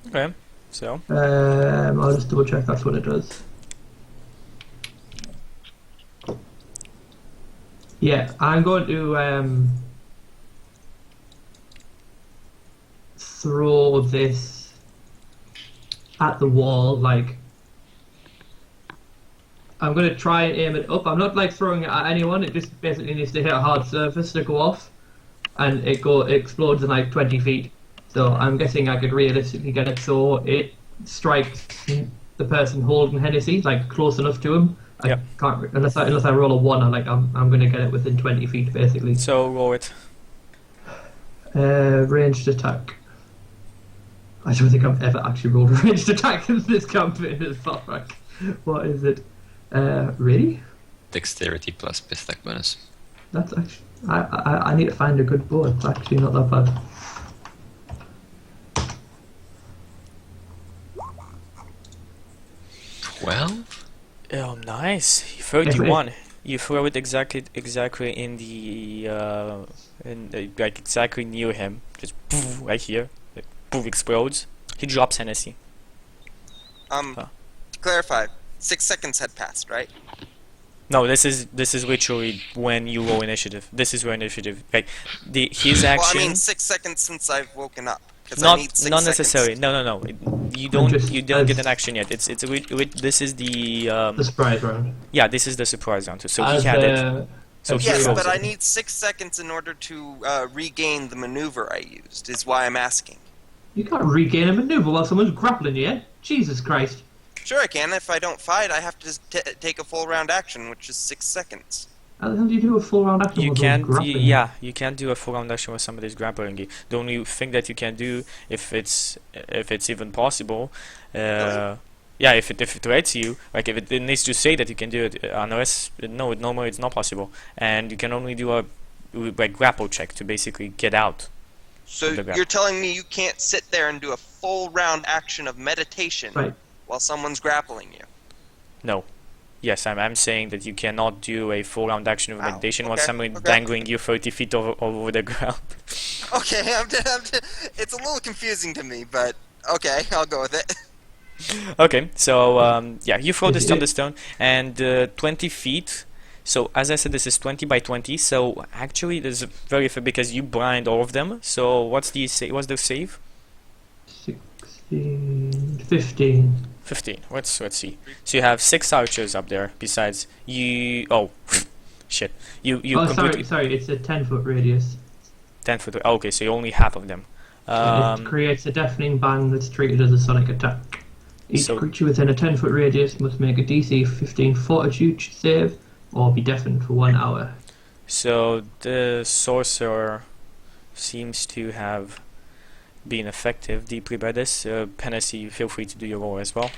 Okay, so I'll just double check that's what it does. Yeah, I'm going to throw this at the wall. Like, I'm going to try and aim it up. I'm not like throwing it at anyone. It just basically needs to hit a hard surface to go off, and it explodes in like 20 feet. So I'm guessing I could realistically get it so it strikes the person holding Hennessy, like close enough to him. I can't unless I roll a 1. I'm going to get it within 20 feet basically. so roll it. Ranged attack. I don't think I've ever actually rolled a ranged attack in this campaign as far back. What is it? Really? Dexterity plus pistach bonus. That's actually. I need to find a good bow. It's actually not that bad. Oh, nice. 31. You throw it exactly in the like exactly near him. Just poof, right here. Like, poof, explodes. He drops Hennessy. To clarify, 6 seconds had passed, right? No, this is literally when you roll initiative. This is where initiative. Like his action. Well, I mean 6 seconds since I've woken up. 'Cause I Not need 6 not seconds. necessarily. No. You don't get an action yet. This is the The surprise round. yeah. This is the surprise round. So he As, had it. So he Yes, froze but it. I need 6 seconds in order to regain the maneuver I used. Is why I'm asking. You can't regain a maneuver while someone's grappling you. Jesus Christ! Sure I can. If I don't fight, I have to just take a full round action, which is 6 seconds. How the hell do you do a full round action You with can't. grappling? Yeah, you can't do a full round action when somebody's grappling you. The only thing that you can do, if it's even possible, yeah, if it rates you, like if it needs to say that you can do it, unless no, normally it's not possible, and you can only do a like grapple check to basically get out. So The grapple. you're telling me you can't sit there and do a full round action of meditation Right. while someone's grappling you? No. Yes, I'm saying that you cannot do a full round action of Wow, meditation while okay, somebody okay. dangling you 30 feet over the ground. Okay, it's a little confusing to me, but okay, I'll go with it. Okay, so yeah, you throw the Thunderstone and 20 feet. So as I said, this is 20 by 20. So actually, there's very fair because you blind all of them. So what's the save? 16, 15. 15. Let's see. So you have 6 archers up there. Besides you. Oh, shit. You Oh, completely sorry, it's a 10-foot radius. 10 foot. Oh, okay, so you're only half of them. It creates a deafening bang that's treated as a sonic attack. Each So- creature within a 10-foot radius must make a DC 15 fortitude save or be deafened for 1 hour. So the sorcerer seems to have been effective deeply by this. Hennessy, feel free to do your roll as well.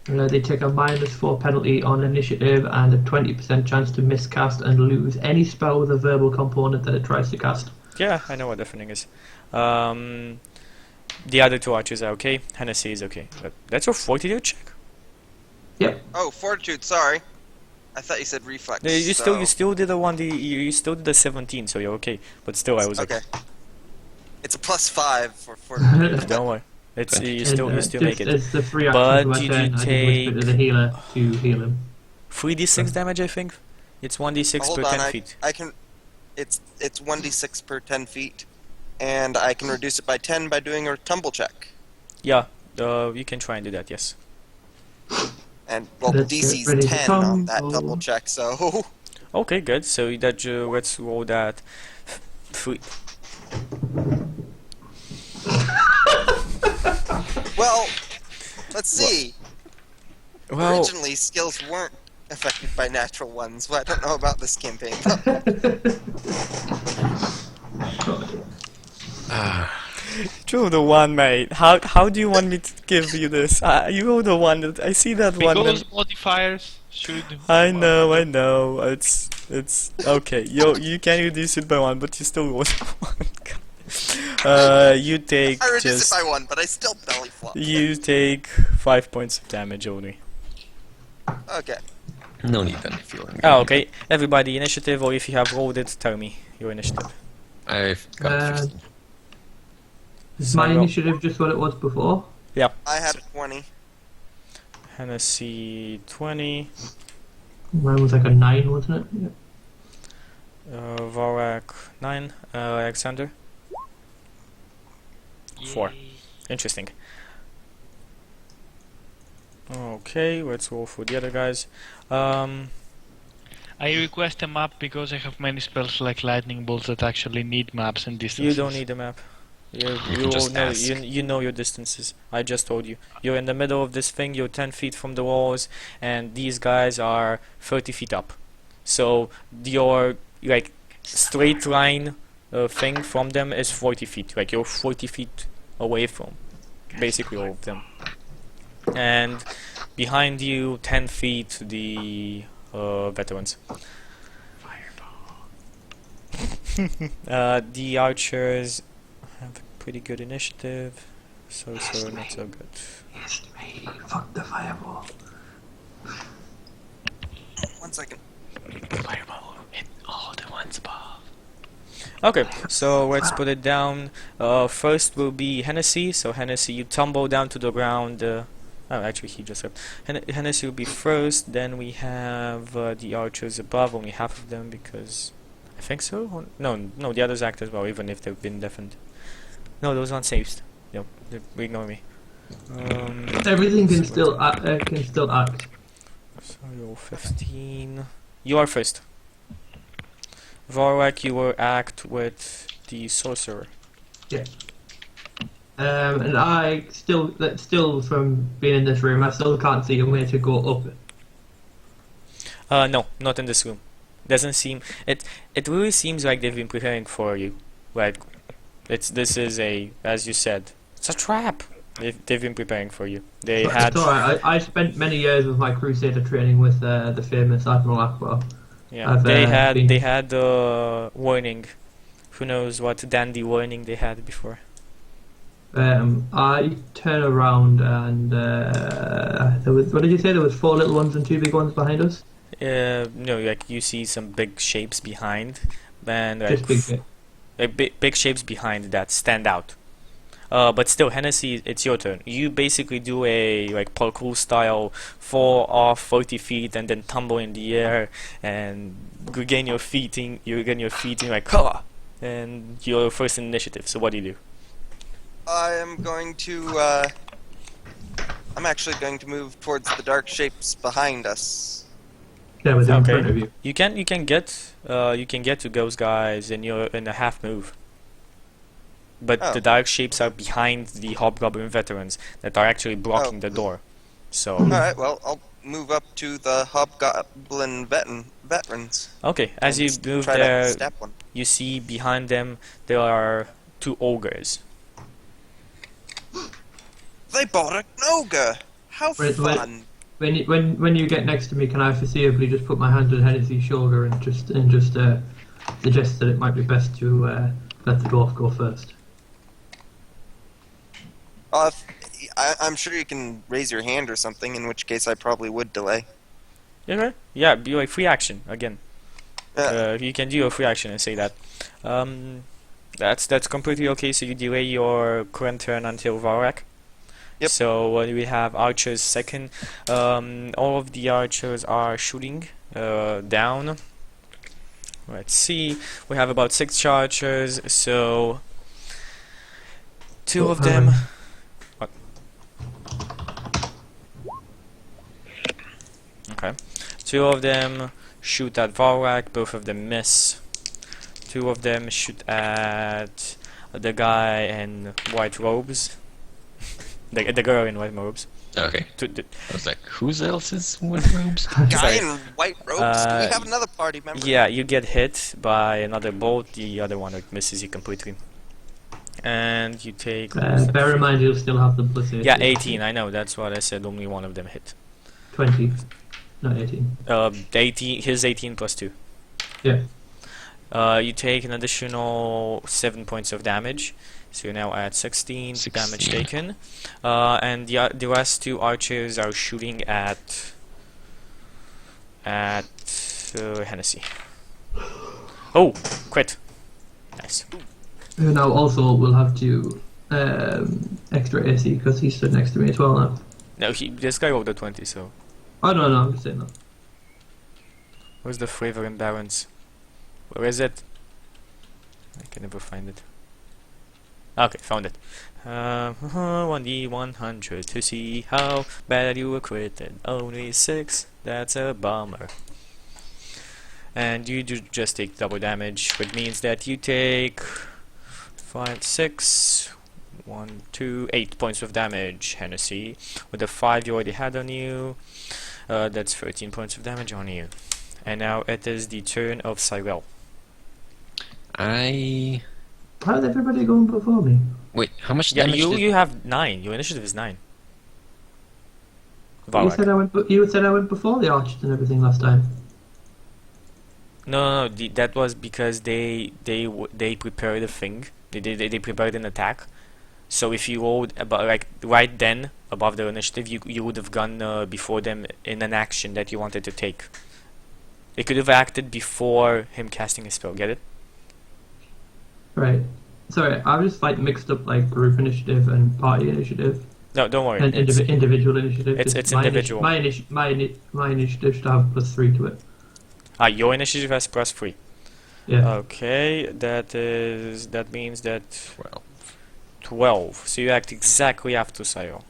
They take a -4 penalty on initiative and a 20% chance to miscast and lose any spell with a verbal component that it tries to cast. Yeah, I know what deafening is. The other 2 archers are okay. Hennessy is okay. But that's your fortitude check. Yep. Oh, fortitude, sorry. I thought you said reflex. You so... still did you still did the 17, so you're okay. But still, I was Okay. like, It's a +5 for fortitude. don't worry. It's you And, still make it. As the free But action for my did turn, you I just whisper to the healer to heal him. 3d6 damage, I think. It's 1d6 Hold per on, 10 feet. I can. It's 1d6 per 10 feet, and I can reduce it by 10 by doing a tumble check. Yeah, you can try and do that. Yes. And well, Let's get DC's ready to 10 on that tumble. tumble check, so Okay, good. So that let's roll that. 3. well. Let's see. Well, Originally, skills weren't affected by natural ones. Well, I don't know about this campaign. you're the one, mate. How do you want me to give you this? You're the one that I see that one. Because modifiers should. I know. It's okay. You can reduce it by 1, but you still roll 1. You take I reduced just it by 1, but I still belly flop. you take 5 points of damage only. Okay. No need then if you want. Oh, okay. Everybody, initiative, or if you have rolled it, tell me your initiative. I've got 15. Is my So, initiative just what it was before? I had a 20. Hennessy 20, Mine was like a 9, wasn't it? Yeah. Vorak 9, Alexander 4. Interesting. Okay, let's roll for the other guys. I request a map because I have many spells like lightning bolts that actually need maps and distances. You don't need a map. You can just know, ask. you know your distances. I just told you. You're in the middle of this thing, you're 10 feet from the walls, and these guys are 30 feet up. So your like straight line thing from them is 40 feet. Like you're 40 feet away from basically all of them. And behind you, 10 feet, the veterans. The archers have a pretty good initiative, so not so good. It's me. Fuck the fireball. 1 second. Fireball hit all the ones above. Okay, so let's put it down. First will be Hennessy. So Hennessy, you tumble down to the ground. Oh, actually, he just left. Hennessy will be first. Then we have the archers above. Only half of them because I think so. Or, no, the others act as well, even if they've been deafened. No, those aren't saved. No, ignore me. Everything can still act. So you're 15. You are first. Vorak, you will act with the sorcerer. Yeah. And I still from being in this room, I still can't see a way to go up. No, not in this room. Doesn't seem it. It really seems like they've been preparing for you. Like, this is as you said, it's a trap. They've been preparing for you. They But had. it's alright. I spent many years with my Crusader training with the famous Admiral Akbar. Yeah, I've, they had warning. Who knows what dandy warning they had before? I turn around and there was. What did you say? There was 4 little ones and 2 big ones behind us. No, like you see some big shapes behind, and like, Just big bit. big shapes behind that stand out. But still, Hennessy, it's your turn. You basically do a like parkour style fall off 40 feet and then tumble in the air and regain your feet. You regain your feet and you're like, ha! And your first initiative. So what do you do? I am going to. I'm actually going to move towards the dark shapes behind us. That was in Okay. front of you. You can get to those guys in a half move. But Oh. the dark shapes are behind the Hobgoblin veterans that are actually blocking the door. So Alright, well, I'll move up to the Hobgoblin veterans. okay, as you and move try there, to stab one. you see behind them there are 2 ogres. They bought an ogre! How Wait, fun! When you get next to me, can I foreseeably just put my hand on Hennessy's shoulder and just suggest that it might be best to let the dwarf go first? I'm sure you can raise your hand or something, in which case I probably would delay. Okay, yeah, be like free action again. Yeah. You can do a free action and say that. That's completely okay. So you delay your current turn until Varak. Yep. So we have archers second. All of the archers are shooting down. Let's see. We have about 6 archers. So 2 of them. What? Okay. 2 of them shoot at Varak. Both of them miss. 2 of them shoot at the guy in white robes. The girl in white robes. Okay. To I was like, whose else is white robes? Guy Sorry. in white robes? Do we have another party member? yeah, you get hit by another bolt. The other one misses you completely. And you take. Bear in mind, you'll still have the plus 18. Yeah, 18. I know. That's what I said. Only one of them hit. 20, not 18. 18. His 18 plus 2. Yeah. You take an additional 7 points of damage. So you're now at 16 damage 16. taken. And the last 2 archers are shooting at Hennessy. Oh, crit. Nice. Who now also will have to extra AC because he stood next to me as well now. No, this guy rolled a 20, so. Oh no, I'm just saying that. Where's the flavor imbalance? Where is it? I can never find it. Okay, found it. 1d100 to see how bad you were critted. Only 6, that's a bummer. And you just take double damage, which means that you take 5, 6, 1, 2, 8 points of damage, Hennessy. With the 5 you already had on you, that's 13 points of damage on you. And now it is the turn of Cyril. How is everybody going before me? Wait, how much Yeah, damage did... you have 9. Your initiative is 9. You Valak. said I went before the archers and everything last time. No, that was because they prepared a thing. They prepared an attack. So if you rolled about like right then above their initiative, you would have gone before them in an action that you wanted to take. They could have acted before him casting his spell. Get it? Right. Sorry, I was like mixed up like group initiative and party initiative No, don't worry. and It's- individual initiative. it's Just individual. My initiative should have +3 to it. Your initiative has +3. Yeah. Okay, that means that 12. 12. So you act exactly after Cyril.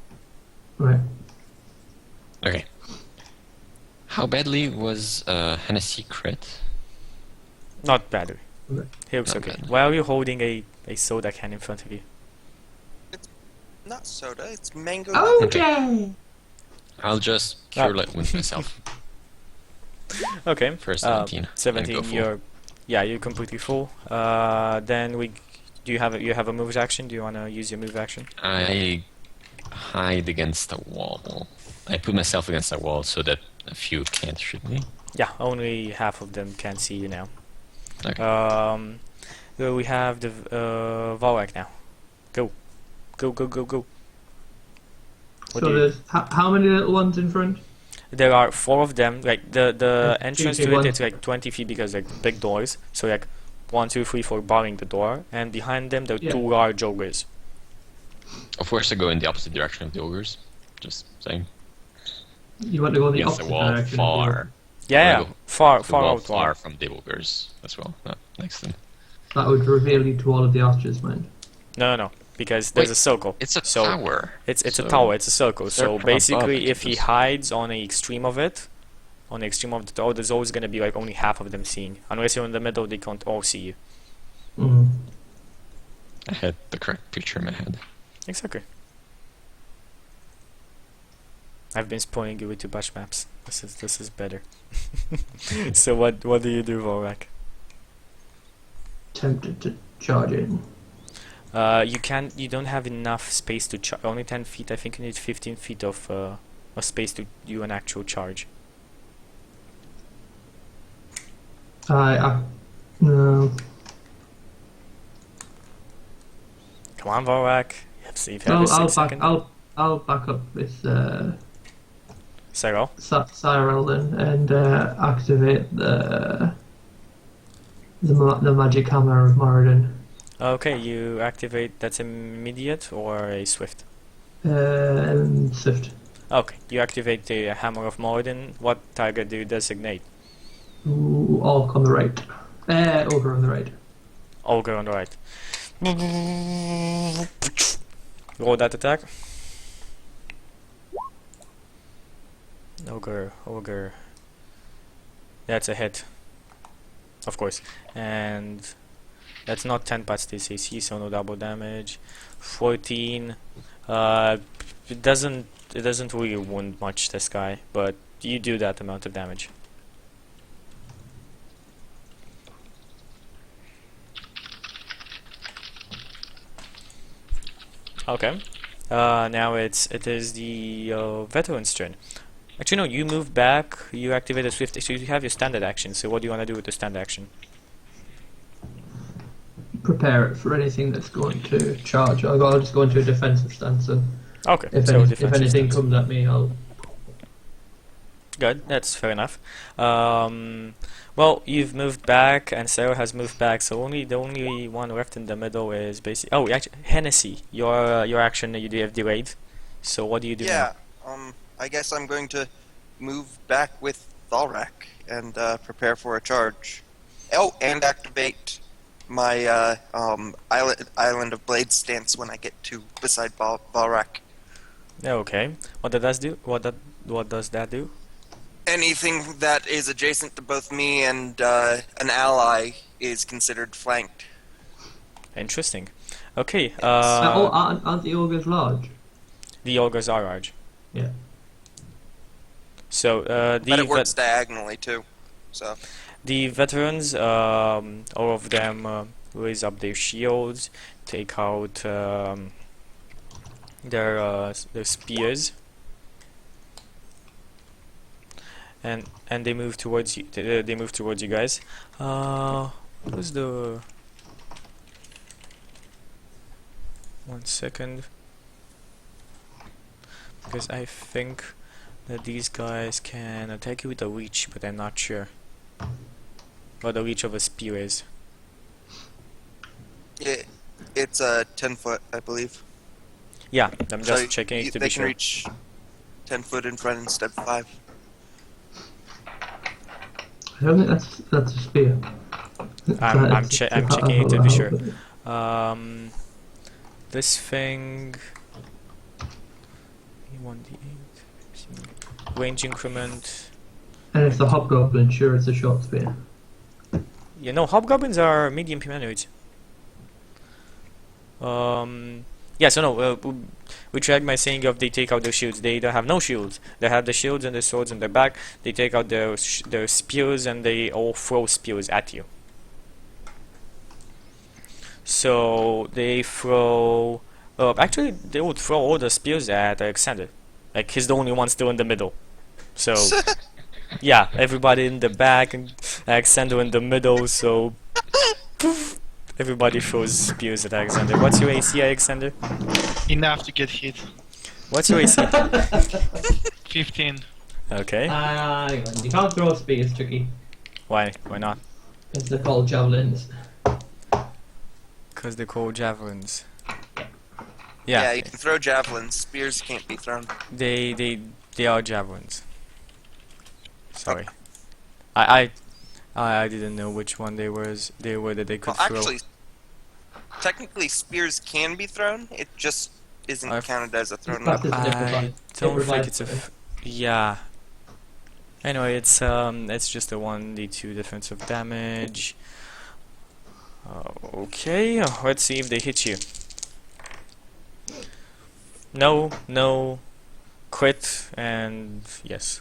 Right. Okay. How badly was Hennessy crit? Not badly. Okay. He looks Not okay. bad. Why are you holding a soda can in front of you? not soda. It's mango. Okay. I'll just cure light wounds myself. Okay. For 17. And go 17. full. You're completely full. Then do you have a move action? Do you want to use your move action? I hide against the wall. I put myself against the wall so that a few can't shoot me. Yeah, only half of them can see you now. Okay. So we have the Valak now. Go. Go. What So do you- there's how many little ones in front? There are 4 of them. Like the entrance big to it, ones. it's like 20 feet because like big doors. So like 1, 2, 3, 4 barring the door, and behind them there are Yeah. 2 large ogres. Of course, I go in the opposite direction of the ogres. Just saying. You want to go in the Against the opposite wall, direction. far. Yeah, Or go far the wall out. far from the ogres as well. Not next to them. That would reveal you to all of the archers, mind. No, because there's Wait, a circle. It's a So, tower. It's a So tower. It's a circle. they're So from basically, above, I if he guess. hides on the extreme of it, on the extreme of the tower, there's always gonna be like only half of them seeing. Unless you're in the middle, they can't all see you. Mm. I had the correct picture in my head. Exactly. I've been spoiling you with 2 batch maps. This is better. So what do you do, Vorak? Tempted to charge in. You don't have enough space to charge. Only 10 feet. I think you need 15 feet of space to do an actual charge. No. Come on, Vorak. You've had I'll, a 6 second. I'll back up with Cyril. Cyril then and activate the magic hammer of Moradin. Okay, you activate. That's immediate or a swift. Swift. Okay, you activate the hammer of Moradin. What target do you designate? Ooh, Orc on the right. Ogre on the right. Ogre on the right. Roll that attack. Ogre. That's a hit. Of course. And that's not 10 past this AC, so no double damage. 14. It doesn't really wound much, this guy, but you do that amount of damage. Okay. Now it is the veteran's turn. Actually, no. You move back. You activate a swift. So you have your standard action. So what do you want to do with the standard action? Prepare it for anything that's going to charge. I'll just go into a defensive stance, and Okay. if defensive anything stance. comes at me, I'll. Good. That's fair enough. Well, you've moved back, and Sarah has moved back. So the only one left in the middle is basically. Oh, actually, Hennessy. Your action you have delayed. So what do you do now? Yeah. I guess I'm going to move back with Thalrak and prepare for a charge. Oh, and activate my Island of Blades stance when I get to beside Thalrak. Okay. What does that do? Anything that is adjacent to both me and an ally is considered flanked. Interesting. Okay. Aren't the ogres large? The ogres are large. Yeah. So But it works diagonally too. So the veterans, all of them raise up their shields, take out their spears, and they move towards you. They move towards you guys. Who's the? 1 second, because I think that these guys can attack you with a reach, but I'm not sure what the reach of a spear is. it's a 10-foot, I believe. Yeah, I'm just So checking it to they be can sure. reach 10 foot in front instead of 5. I don't think that's a spear. I'm checking it to be sure. This thing. 1d8 range increment. And if the hobgoblin, sure, it's a short spear. You know, hobgoblins are medium humanoids. Yeah, so no, retract my saying of they take out their shields. They don't have no shields. They have the shields and the swords in their back. They take out their spears and they all throw spears at you. So they throw. Actually, they would throw all the spears at Alexander. Like he's the only one still in the middle. So yeah, everybody in the back and Alexander in the middle. So poof, everybody throws spears at Alexander. What's your AC, Alexander? Enough to get hit. What's your AC? 15. Okay. Hang on, you can't throw spears, Chuky. Why? Why not? Because they're called javelins. Because they're called javelins. Yeah, Yeah, you can throw javelins. Spears can't be thrown. they are javelins. Sorry, I didn't know which one they were that they could Well, throw. actually, technically spears can be thrown. It just isn't I've- counted as a thrown Practice weapon. it. I don't think it's a. Yeah. Anyway, it's just a 1d2 defensive damage. Okay, let's see if they hit you. No, crit, and yes.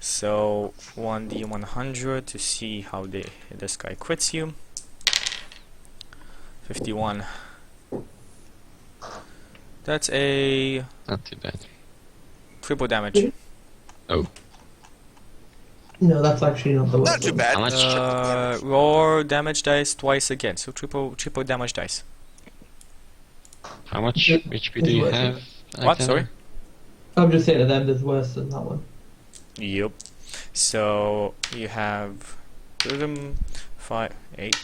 So 1d100 to see how this guy quits you. 51. That's a Not too bad. triple damage. Oh, No, that's actually not the word. Not too bad. How much? Roar damage dice twice again, so triple damage dice. how much Yep, HP it's do you worth it. have? What? Alexander? Sorry? I'm just saying to them, there's worse than that one. Yep. So you have 5, 8,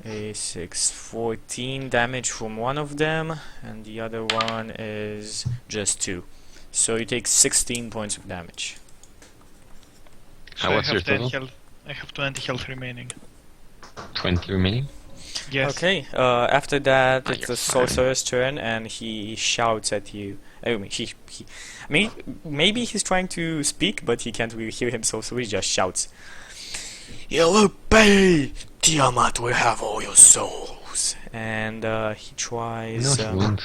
a 6, 14 damage from one of them, and the other one is just 2. So you take 16 points of damage. So What's I your have 10 total? health. I have 20 health remaining. 20 remaining. Yes. Okay. After that, Ah, it's you're the fine. sorcerer's turn, and he shouts at you. I mean, maybe he's trying to speak, but he can't really hear himself, so he just shouts. You'll obey! Tiamat will have all your souls. And he tries. No, he won't.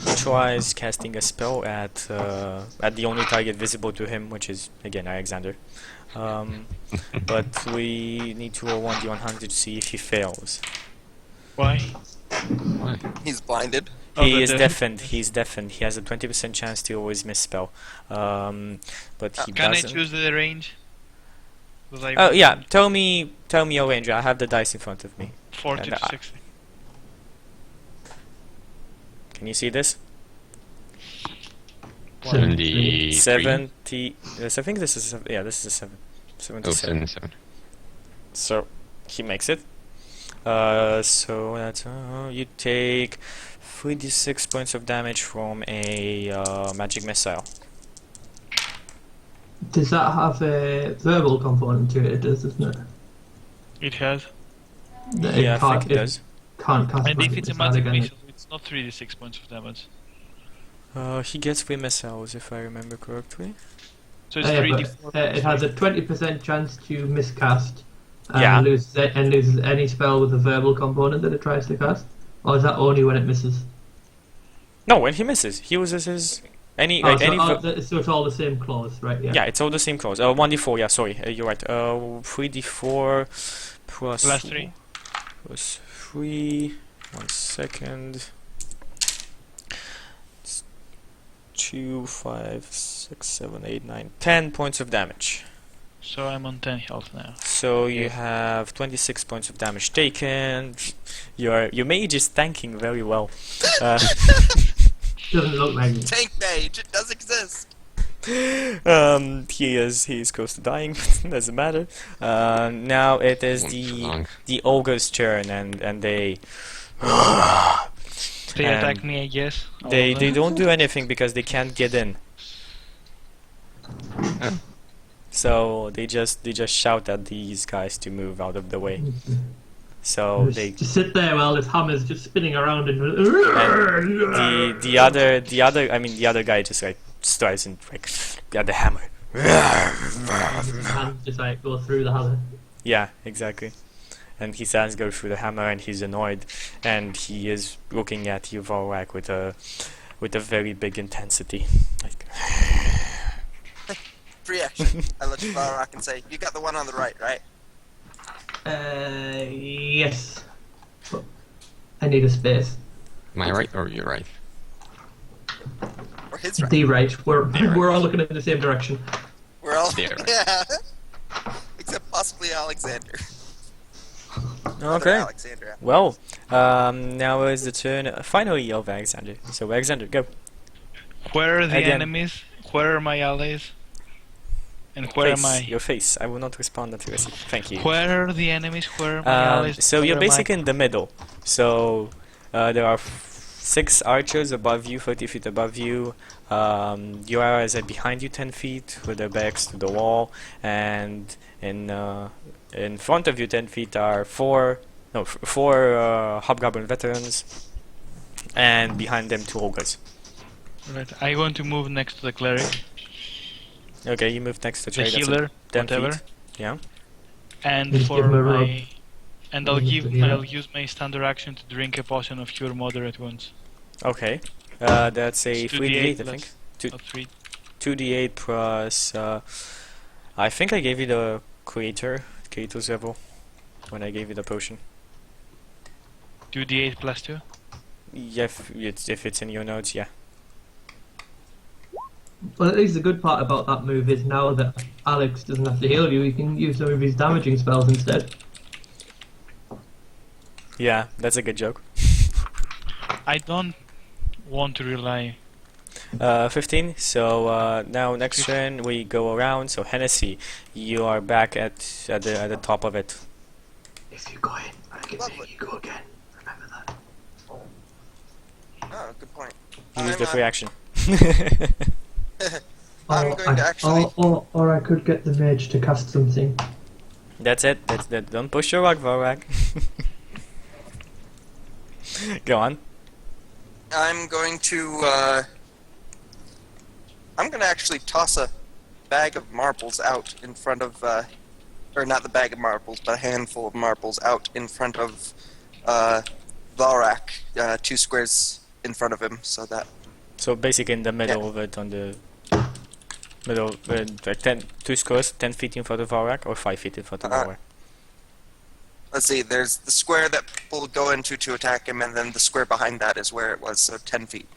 He tries casting a spell at the only target visible to him, which is again Alexander. But we need to roll 1d100 to see if he fails. Why? Why? He's blinded. Oh, He the is death- deafened. He's deafened. He has a 20% chance to always misspell. But he Can I doesn't. choose the range? Was I Oh yeah, tell me your range. I have the dice in front of me. 40 and to I- 60. Can you see this? 73. 70. Yes, I think this is yeah. This is a 7. Oh, 77. 77. So he makes it. So that's you take 3d6 points of damage from a magic missile. Does that have a verbal component to it? It does, doesn't it? It has. That Yeah, I think it does. Can't cast And if it's a missile magic again. missile, it's not 3d6 points of damage. He gets 3 missiles if I remember correctly. So it's Yeah, 3d4. but, it has a 20% chance to miscast and, Yeah. loses any spell with a verbal component that it tries to cast. Or is that only when it misses? No, when he misses, he uses his any Oh, like so, any. so it's all the same clause, right? Yeah. Yeah, it's all the same clause. 1d4. Yeah, sorry, you're right. 3d4 plus Plus 3. plus 3. 1 second. 2, 5, 6, 7, 8, 9, 10 points of damage. So I'm on 10 health now. So you have 26 points of damage taken. Your mage is tanking very well. Doesn't look like it. Tank mage, it does exist. He is close to dying. Doesn't matter. Now it is Won't be long. the ogre's turn, and they They And attack me, I guess. all they of them. don't do anything because they can't get in. So they just shout at these guys to move out of the way. So they Just sit there while his hammer's just spinning around and the other guy just like strives and like got the hammer. his hands just like go through the hammer. Yeah, exactly. and his hands go through the hammer, and he's annoyed, and he is looking at you, Vorak, with a very big intensity. Like, Free action. I let you Valrock and say, "You got the one on the right, right?" Yes. But I need a space. Am I right or you're right? Or his right. The right. We're right. we're all looking in the same direction. We're all There, right. yeah, except possibly Alexander. Other okay. Alexander. Well, now is the turn finally of Alexander. So Alexander, go. Where are the Again. enemies? Where are my allies? And where am I? Your face. I will not respond until I see. Thank you. Where are the enemies? Where are my allies? So Where you're am I? basically in the middle. So there are 6 archers above you, 30 feet above you. Your allies are behind you 10 feet with their backs to the wall, and in front of you 10 feet are four hobgoblin veterans, and behind them 2 ogres. Right. I want to move next to the cleric, Okay, you move next to the Trey. that's healer, 10 whatever. feet. Yeah. And Just for give him a rub. my, and I'll use the healer. I'll use my standard action to drink a potion of cure moderate wounds. Okay. That's a It's 3d8, 2d8 I think. Not 3. 2d8 plus. I think I gave you the creator's level when I gave you the potion. 2d8 plus 2. Yeah, if it's in your notes, yeah. Well, at least the good part about that move is now that Alex doesn't have to heal you, he can use some of his damaging spells instead. Yeah, that's a good joke. I don't want to rely. 15. So now next turn we go around. So Hennessy, you are back at the top of it. If you go in, I can Lovely. make you go again. Remember that. Oh, good point. Use the free action. I'm going to actually. Or I could get the mage to cast something. That's it. That's that. Don't push your luck, Vorak. Go on. I'm going to. I'm going to actually toss a bag of marbles out in front of, or not the bag of marbles, but a handful of marbles out in front of Valrak, 2 squares in front of him, so that. So basically in the middle of it, on the middle, like 2 squares, 10 feet in front of Vorak, or 5 feet in front of Vorak. Let's see. There's the square that people go into to attack him, and then the square behind that is where it was, so 10 feet.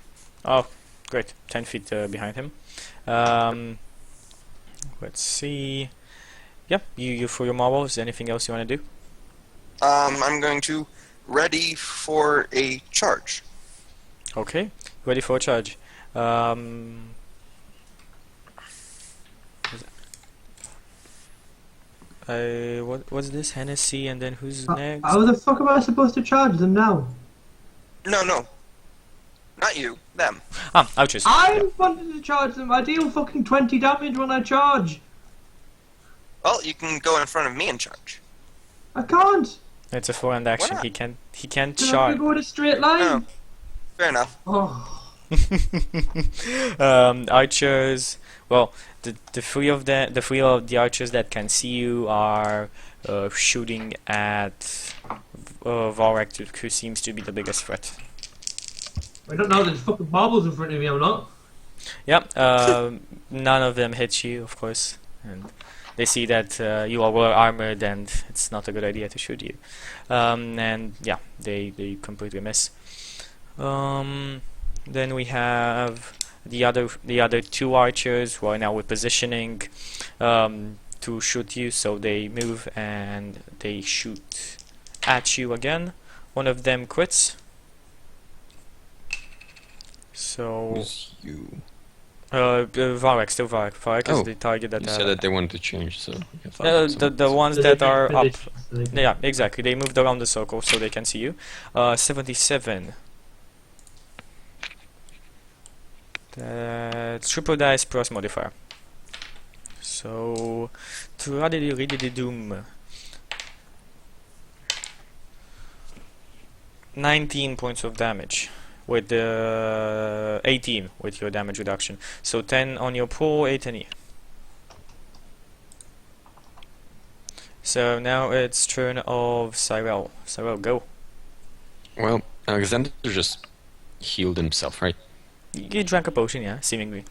Oh, great. 10 feet behind him. Let's see. Yep, you for your marbles. Anything else you want to do? I'm going to ready for a charge. Okay, ready for a charge. What's this? Hennessy, and then who's next? How the fuck am I supposed to charge them now? No, not you. Them. Ah, ouches. I wanted to charge them. I deal fucking 20 damage when I charge. Well, you can go in front of me and charge. I can't. It's a forehand action. not? He can't Can I charge. go in a straight line? Oh, fair enough. Oh. Archers. Well, the 3 of the archers that can see you are shooting at Vorak, who seems to be the biggest threat. I don't know. There's fucking marbles in front of me. I'm not. Yep. None of them hit you, of course, and they see that you are well armored, and it's not a good idea to shoot you. And yeah, they completely miss. Then we have the other 2 archers who are now with positioning to shoot you. So they move and they shoot at you again. One of them crits. So Who's you? Varak, still Varak. Varak is Oh, the target that You said that they wanted to change, so. I thought the ones So that they're are up. positioned, so they can- Yeah, exactly. They moved around the circle so they can see you. 77. That's triple dice plus modifier. So, doom. 19 points of damage with the 18 with your damage reduction. So 10 on your pull, 8 on you. So now it's turn of Cyril. Cyril, go. Well, Alexander just healed himself, right? You drank a potion, yeah, seemingly.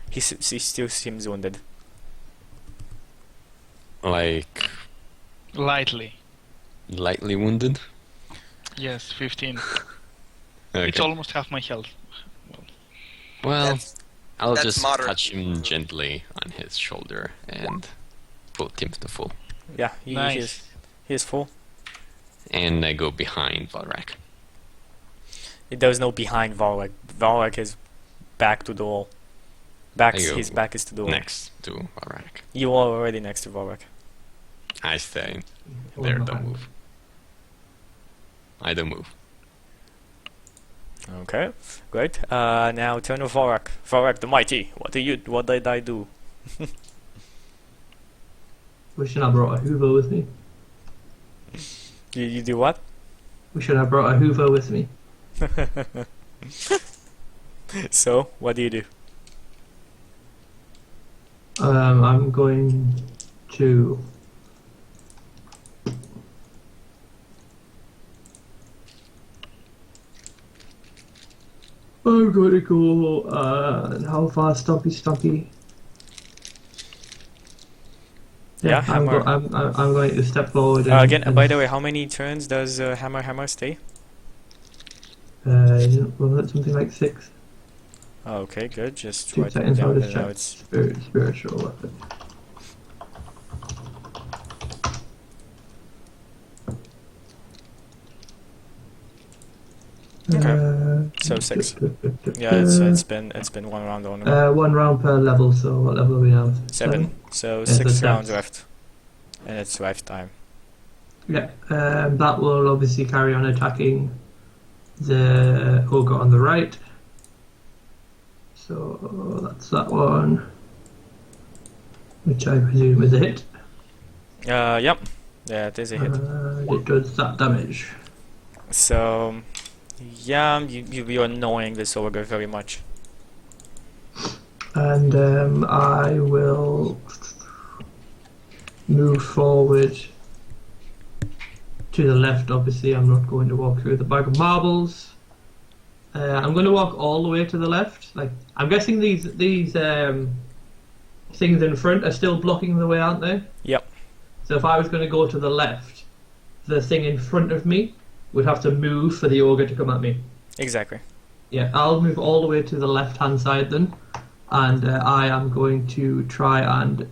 He still seems wounded. Like, Lightly. lightly wounded? Yes, 15. Okay. It's almost half my health. Well, That's- I'll that's just moderate. touch him gently on his shoulder and pull him to full. Yeah, Nice. he is full. And I go behind Valrak. There's no behind Varlek. Varlek is back to the wall. His back is to the wall. Next to Valrak. You are already next to Varlek. I stay Oh, there, no, don't move. I don't move. Okay, great. Now turn of Varlek. Varlek the Mighty. What did I do? Wishing I brought a Hoover with me. You do what? Wishing I brought a Hoover with me. So, what do you do? I'm going to. I'm going to go. How far, Stumpy? Yeah, I'm, hammer. I'm going to step forward. Again, by the way, how many turns does hammer stay? Wasn't it something like 6? Oh, okay, good. Just 2 write it seconds. I'll down. just And now check. it's Spiritual weapon. Okay. So 6. Yeah, it's been one round only. One round per level. So what level are we now? 7. So Yeah, 6 so rounds seven. left, and it's lifetime. Yeah, that will obviously carry on attacking the ogre on the right. So that's that one, which I presume is a hit. Yep. Yeah, it is a hit. It does that damage. So, yeah, you're annoying this ogre very much. And I will move forward to the left. Obviously, I'm not going to walk through the bag of marbles. I'm going to walk all the way to the left. Like, I'm guessing these things in front are still blocking the way, aren't they? Yep. So if I was going to go to the left, the thing in front of me would have to move for the ogre to come at me. Exactly. Yeah, I'll move all the way to the left-hand side then, and I am going to try and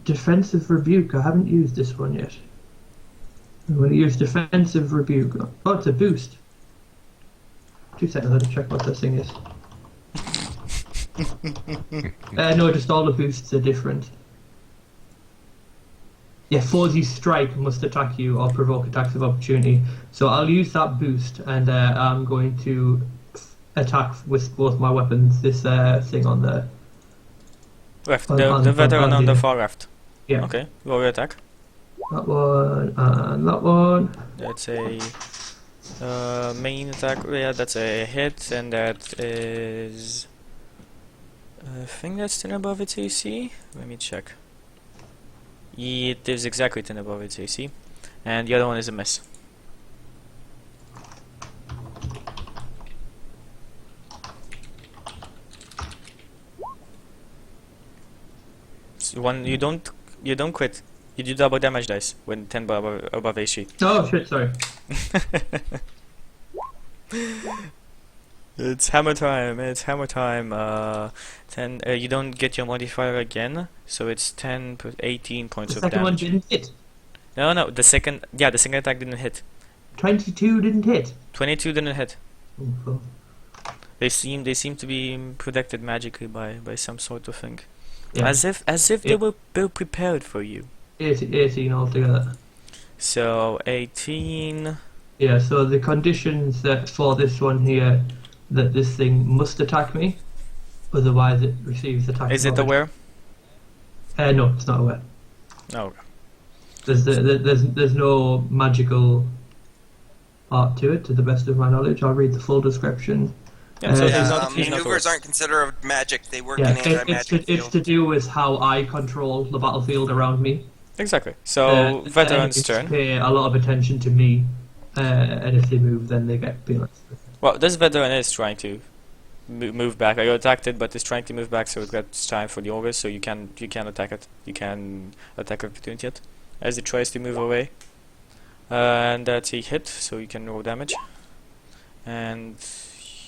defensive rebuke. I haven't used this one yet. I'm going to use defensive rebuke. Oh, it's a boost. 2 seconds, I'll just check what this thing is. No, just all the boosts are different. Yeah, foes you strike must attack you or provoke attacks of opportunity. So I'll use that boost, and I'm going to attack with both my weapons. This thing on the Left. On The veteran on the here. far left. Yeah, Okay, roll your attack. that one and that one. That's a main attack. Yeah, that's a hit, and that is. I think that's 10 above its AC. Let me check. It is exactly 10 above its AC, and the other one is a miss. So one you don't quit. You do double damage dice when 10 above AC. Oh shit! Sorry. It's hammer time. It's hammer time. 10. You don't get your modifier again, so it's 10, 18 points The of second one damage. didn't hit. No, the second. Yeah, the second attack didn't hit. 22 didn't hit. 22 didn't hit. Oh, fuck. They seem to be protected magically by some sort of thing. Yeah. As if they Yeah. were prepared for you. 18 altogether. So 18. Yeah, so the conditions that for this one here, that this thing must attack me, otherwise it receives attack. Is it advantage. aware? No, it's not aware. No. There's no magical part to it, to the best of my knowledge. I'll read the full description. Yeah, so Yeah, he's not maneuvers the aren't considered magic. They work Yeah, in anti-magic it's to field. do with how I control the battlefield around me. Exactly. So The veteran's enemies turn. pay a lot of attention to me, and if they move, then they get penalized. Well, this veteran is trying to move back. I attacked it, but it's trying to move back, so it gets time for the ogres. So you can attack it. You can attack opportunity it as it tries to move away, and that's a hit. So you can roll damage, and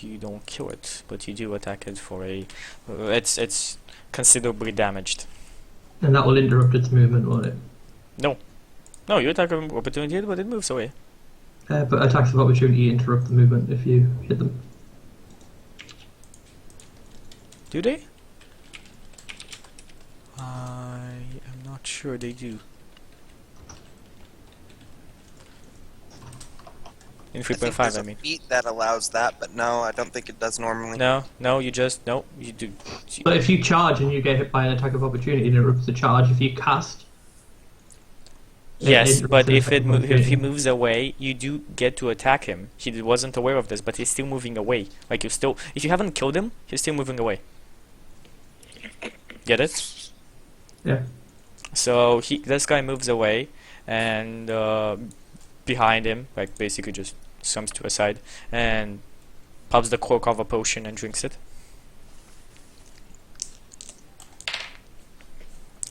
you don't kill it, but you do attack it for a. It's considerably damaged. And that will interrupt its movement, won't it? No, you attack opportunity it, but it moves away. But attacks of opportunity interrupt the movement if you hit them. Do they? I am not sure they do. In I think 3.5, there's I a mean. feat that allows that, but no, I don't think it does normally. No, you do. But if you charge and you get hit by an attack of opportunity, it interrupts the charge. If you cast, Yes, it but interrupts if the if he opportunity. moves away, you do get to attack him. He wasn't aware of this, but he's still moving away. Like if you haven't killed him, he's still moving away. Get it? Yeah. So this guy moves away, and behind him, like basically just comes to a side and pops the cork of a potion and drinks it.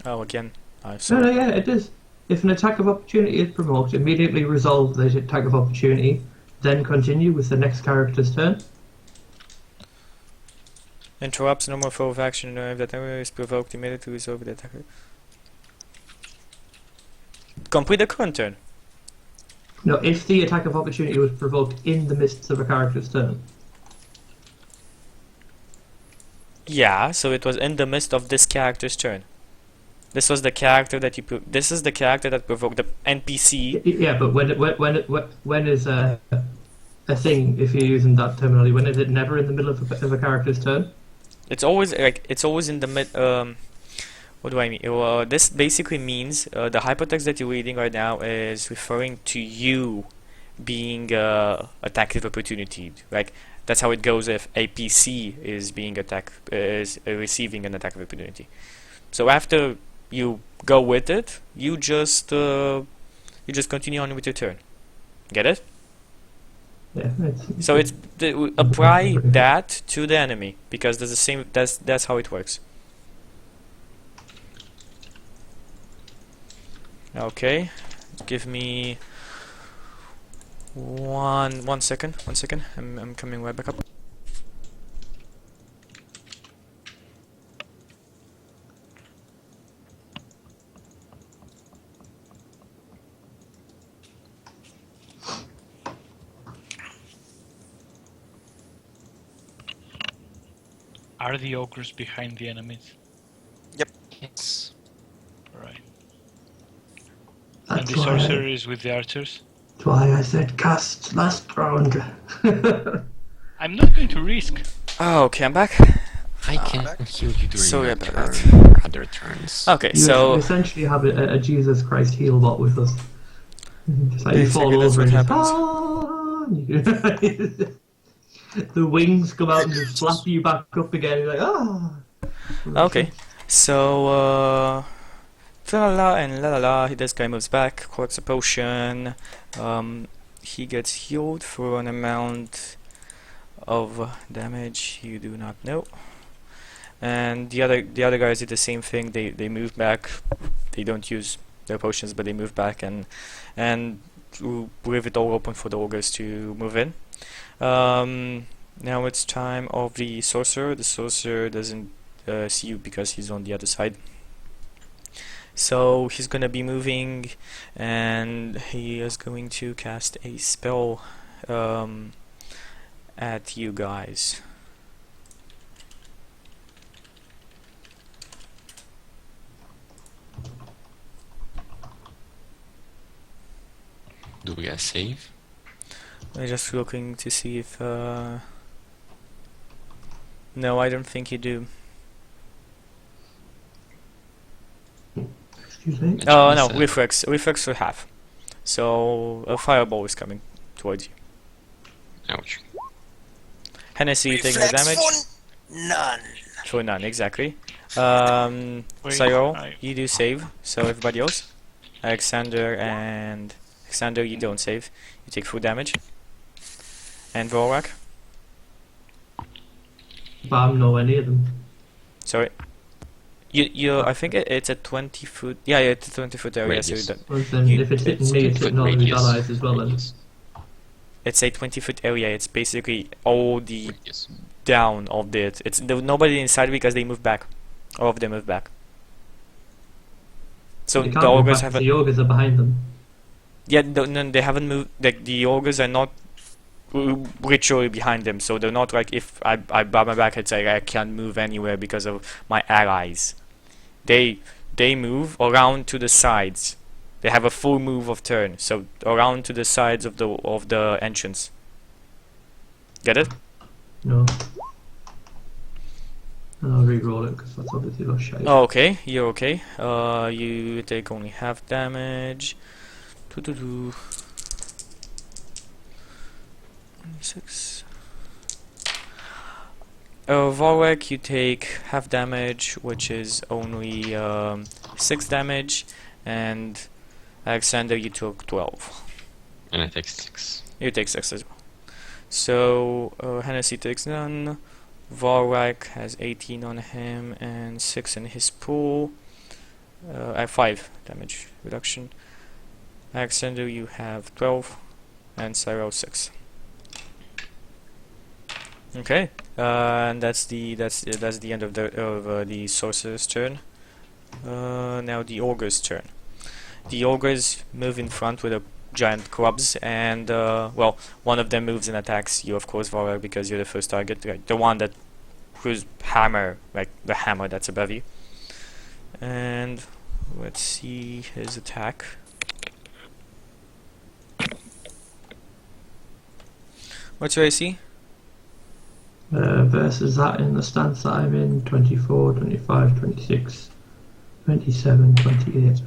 Oh, again. No, yeah, it is. If an attack of opportunity is provoked, immediately resolve the attack of opportunity, then continue with the next character's turn. Interrupts normal flow of action if that error is provoked immediately to resolve the attacker. Complete the current turn. No, if the attack of opportunity was provoked in the midst of a character's turn. Yeah, so it was in the midst of this character's turn. This was the character that you this is the character that provoked the NPC. Yeah, but when is a thing, if you're using that terminology, when is it never in the middle of a character's turn? It's always in the mid. What do I mean? This basically means the hypertext that you're reading right now is referring to you being attacked with opportunity. Like that's how it goes if a PC is being receiving an attack of opportunity. So after you go with it, you just continue on with your turn. Get it? Yeah. So apply that to the enemy because there's the same. That's how it works. Okay, give me one second. I'm coming right back up. Are the ogres behind the enemies? Yes. Right. And That's the sorcerer is with the archers? why I said cast last round. I'm not going to risk. Oh, okay, I'm back. I can heal you during Sorry your about turn or other turns. Okay, You so essentially have a Jesus Christ heal bot with us. Just like you Basically, fall that's over what and just, happens. "Ah," and you- the wings come out and just slap you back up again. You're like, ah. okay, so la la and la la la. This guy moves back, collects a potion. He gets healed for an amount of damage you do not know. And the other guys did the same thing. They move back. They don't use their potions, but they move back and leave it all open for the ogres to move in. Now it's time of the sorcerer. The sorcerer doesn't see you because he's on the other side. So he's gonna be moving, and he is going to cast a spell at you guys. Do we save? I'm just looking to see if no, I don't think you do. Excuse me. Oh no, reflex for half. So a fireball is coming towards you. Ouch. Hennessy, you take no Reflex damage. for none. For none, exactly. Wait, Cyril, I- you do save. So everybody else, Alexander, you don't save. You take full damage. And Vorak, But I'm nowhere near them. sorry. I think it's a 20-foot. Yeah, it's a 20-foot area. So Radius. that, Well, then You- if it's hitting it's me, it's 10-foot hitting all of his radius. allies as well. Then. Radius. it's a 20-foot area. It's basically all the Radius. down of it. It's nobody inside because they move back. All of them move back. So They the can't move ogres back 'cause haven't. the ogres are behind them. Yeah, no, they haven't moved. The ogres are not literally behind them. So they're not like if I bob my back, it's like I can't move anywhere because of my allies. They move around to the sides. They have a full move of turn. So around to the sides of the entrance. Get it? No. And I'll re-roll it because that's obviously not shite. Oh, okay, you're okay. You take only half damage. 6. Vorek, you take half damage, which is only 6 damage, and Alexander, you took 12. And I take 6. You take 6 as well. So Hennessy takes none. Vorek has 18 on him and 6 in his pool. I have 5 damage reduction. Alexander, you have 12, and Cyril 6. Okay, and that's the end of the sorcerer's turn. Now the ogre's turn. The ogres move in front with a giant clubs, and well, one of them moves and attacks you, of course, Vorek, because you're the first target, right? The one that whose hammer, like the hammer that's above you. And let's see his attack. What's your AC? Versus that in the stance that I'm in, 24, 25, 26, 27, 28.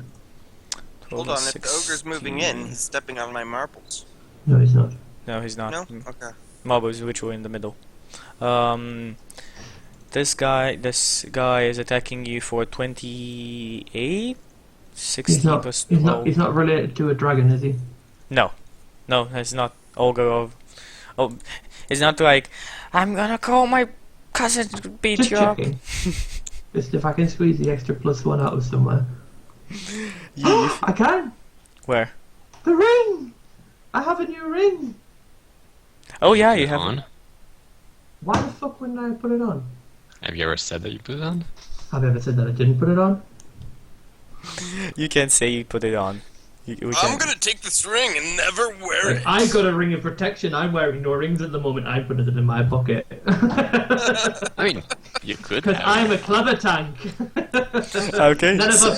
Hold on, if the ogre's moving in, he's stepping on my marbles. No, he's not. No, he's not. No? Okay. Marbles ritual in the middle. This guy is attacking you for 28, 60 plus 12. He's not related to a dragon, is he? No, it's not ogre of. Oh, it's not like I'm gonna call my cousin to beat Just you up. checking. Just if I can squeeze the extra +1 out of somewhere. I can! Where? The ring! I have a new ring! Oh yeah, you Put it have. on. Why the fuck wouldn't I put it on? Have you ever said that you put it on? Have I ever said that I didn't put it on? You can't say you put it on. We I'm can. gonna take this ring and never wear it. I got a ring of protection. I'm wearing no rings at the moment. I put it in my pocket. I mean, you could Because have. I'm a clever tank. Okay. Then if I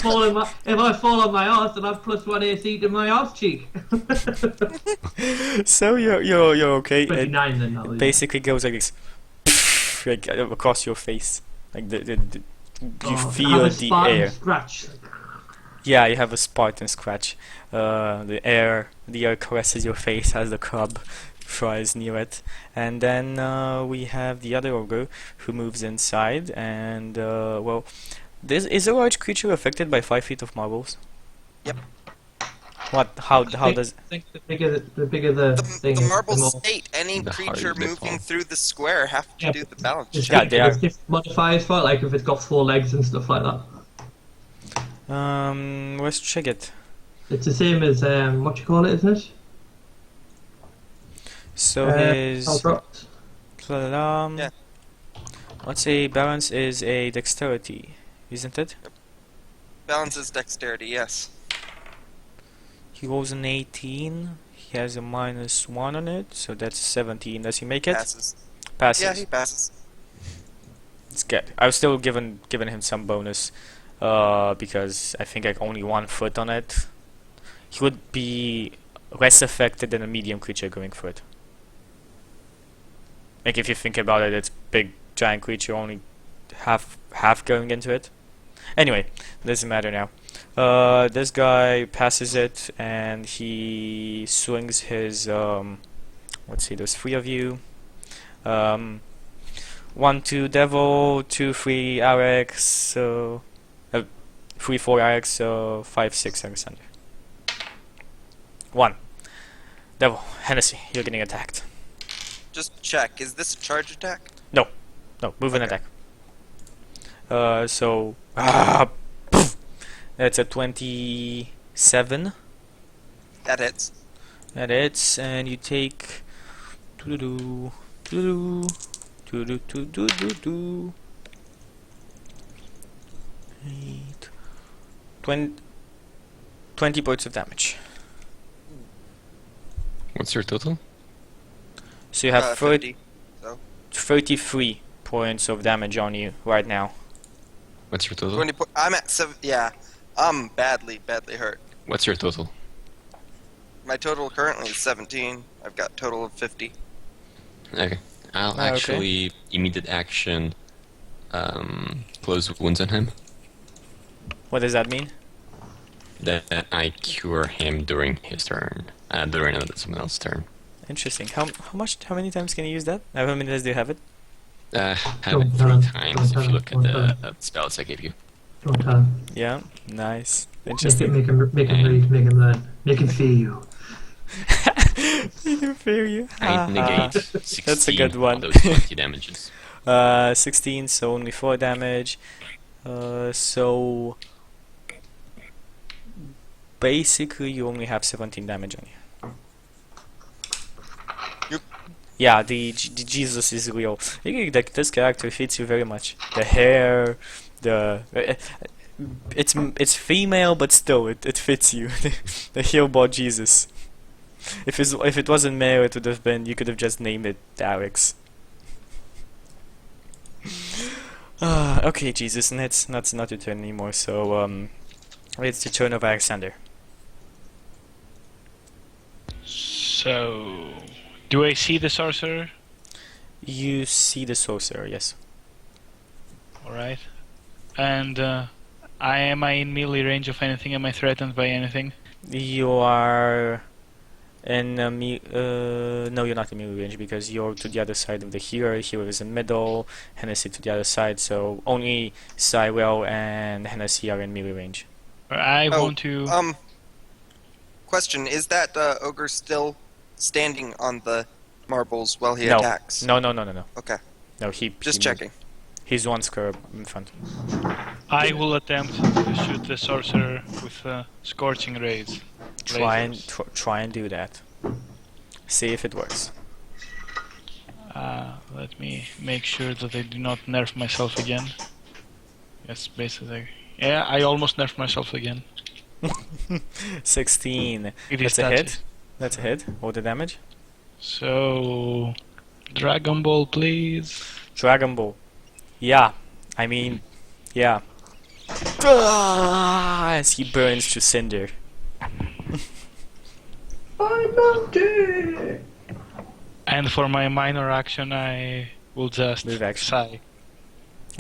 fall on my arse, then I've +1 AC to my arse cheek. So you're okay. It 29 then. That was basically goes like this, like across your face, like you I feel have a the Spartan air. scratch. Yeah, you have a Spartan scratch. The air caresses your face as the club flies near it, and then we have the other ogre who moves inside, and well, is a large creature affected by 5 feet of marbles? Yep. What? How does? I think the bigger the thing The is, marbles more. state any The creature harder they moving fall. through the square have to Yeah, do the balance There's check. Yeah, they are. different modifiers for it, like if it's got 4 legs and stuff like that. Let's check it. It's the same as what you call it, isn't it? So I'll his drop. Yeah. let's say balance is a dexterity, isn't it? Balance is dexterity, yes. He rolls an 18. He has a -1 on it, so that's 17. Does he make it? Passes. Passes. Yeah, he passes. It's good. I was still given him some bonus, because I think like only 1 foot on it. He would be less affected than a medium creature going for it. Like if you think about it, it's big giant creature only half going into it. Anyway, doesn't matter now. This guy passes it and he swings his let's see, there's 3 of you. 1, 2 devil, 2, 3 RX, 3, 4 RX, 5, 6 Alexander. 1. Devil, Hennessy, you're getting attacked. Just check. Is this a charge attack? No, move and Okay. attack. That's a 27. That hits. That hits, and you take 20 points of damage. What's your total? So you have 50. So 33 points of damage on you right now. What's your total? 20. I'm at 7. Yeah, I'm badly hurt. What's your total? My total currently is 17. I've got total of 50. Okay. I'll Okay. actually immediate action close wounds on him. What does that mean? That I cure him during his turn. During someone else's turn. Interesting. How many times can you use that? How many times do you have it? Have Don't it tell 3 him. times Don't if you look tell at him. the spells I gave you. Don't tell him. Yeah, nice. Make Interesting. him read, make him learn. Make him fear you. I can feel you. I negate 16 That's a good one. of those 20 damages. 16, so only 4 damage. So basically you only have 17 damage on you. Yep. Yeah, the Jesus is real. Really, this character fits you very much. The hair, it's female, but still it fits you. The hillbot Jesus. If it wasn't male, it would have been. You could have just named it Alex. Okay, Jesus, and it's not your turn anymore. So it's the turn of Alexander. So, do I see the sorcerer? You see the sorcerer, yes. Alright. And am I in melee range of anything? Am I threatened by anything? You are in no, you're not in melee range because you're to the other side of the healer. Healer is in middle, Hennessy to the other side. So only Cyril and Hennessy are in melee range. I want to... Question: is that ogre still standing on the marbles while he No. attacks? No. Okay, No, he just he checking. He's one square in front. I will attempt to shoot the sorcerer with scorching rays. Try and Lasers. try and do that. See if it works. Let me make sure that I do not nerf myself again. Yes, basically. Yeah, I almost nerfed myself again. 16. It is That's a that. hit. That's a hit. All the damage. So, Dragon Ball, please. Dragon Ball. Yeah. I mean, yeah. As he burns to cinder. I loved it. And for my minor action, I will just Move action. sigh.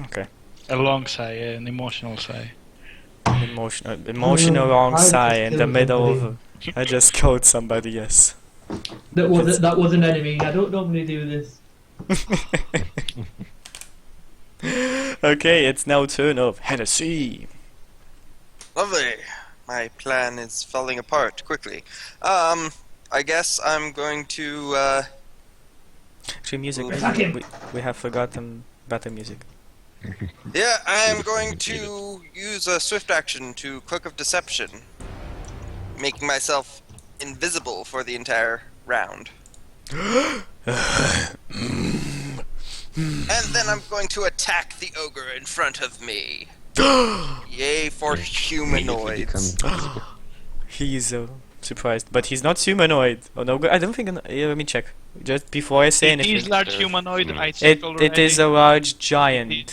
Okay. A long sigh, an emotional sigh. Emotional long I sigh just in the killed middle somebody. of. I just killed somebody. Yes. That was an enemy. I don't normally do this. Okay, it's now turn of Hennessy. Lovely. My plan is falling apart quickly. I guess I'm going to Actually, music. Attack him. We have forgotten battle music. yeah, I'm going to use a swift action to Cloak of Deception, making myself invisible for the entire round. And then I'm going to attack the ogre in front of me. Yay for Immediately humanoids. become invisible. He's surprised, but he's not humanoid. Oh no, I don't think. Let me check. Just before I say It anything. is large humanoid, I It checked already. it is a large giant. It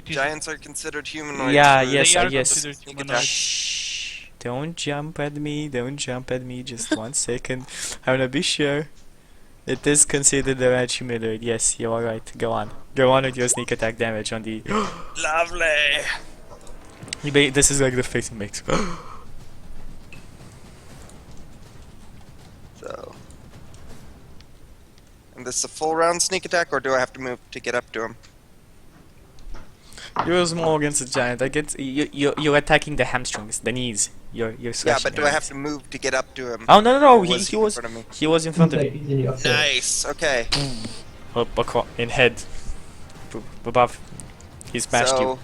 is Giants are considered humanoids. Yeah, for yes, They are yes. considered sneak humanoid. attack. Shh! Don't jump at me. Don't jump at me. Just 1 second. I wanna be sure. It is considered a large humanoid. Yes, you are right. Go on. Go on with your sneak attack damage on the. Lovely. This is like the face he makes. So And this is a full round sneak attack, or do I have to move to get up to him? You're small against a giant. I get you're attacking the hamstrings, the knees. You're Yeah, slashing but do your I have knees. to move to get up to him? Oh no! Or He was was in front of me? he was in front of Like, me. he's in your face. Nice. Okay. Up in head, above. He smashed So you.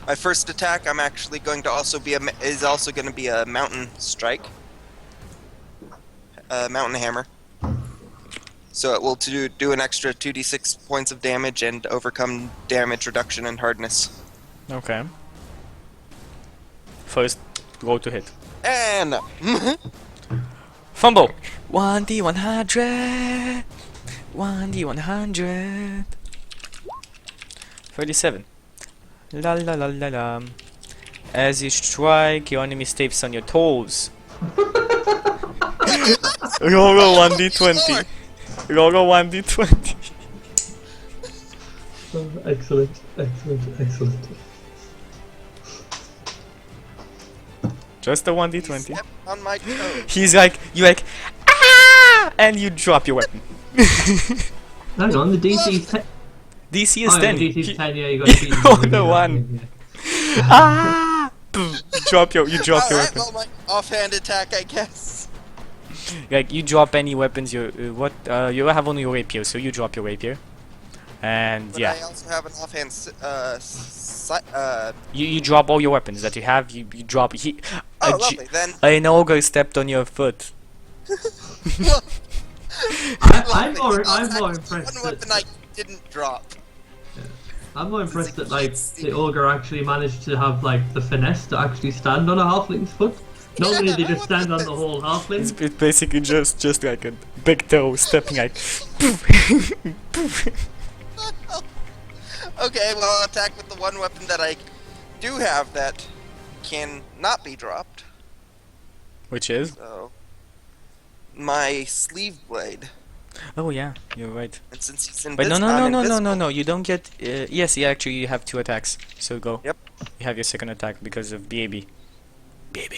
my first attack, I'm actually going to also be is also going to be a mountain strike, mountain hammer. So it will do an extra 2d6 points of damage and overcome damage reduction and hardness. Okay. First, go to hit. And Fumble. 1d100. 1d100. 37. La la la la la. As you strike, your enemy stays on your toes. Roll a 1d20. Roll a 1d20. Oh, excellent, excellent, excellent. Just a 1d20. step on my toe. He's like, you're like, ah! And you drop your weapon. Hang on, the DC's 10. DC is Oh, yeah, 10. the DC's He- 10, yeah, you got to beat roll the one. Ah! You drop your Alright, weapon. well, my offhand attack, I guess. Like you drop any weapons. You you have only your rapier, so you drop your rapier. And But yeah, I also have an offhand. you drop all your weapons that you have. You drop. Oh, a lovely. Then an ogre stepped on your foot. I'm more One impressed weapon that, I didn't drop. I'm more impressed that like the ogre actually managed to have like the finesse to actually stand on a halfling's foot. Normally they just stand on the whole It's halfling. basically just like a big toe stepping like. Okay, well, I'll attack with the one weapon that I do have that can not be dropped. Which is? So, my sleeve blade. Oh yeah, you're right. And since he's But no, invisible, no. You don't get. Yes, yeah, actually, you have 2 attacks. So go. Yep. You have your second attack because of BAB. BAB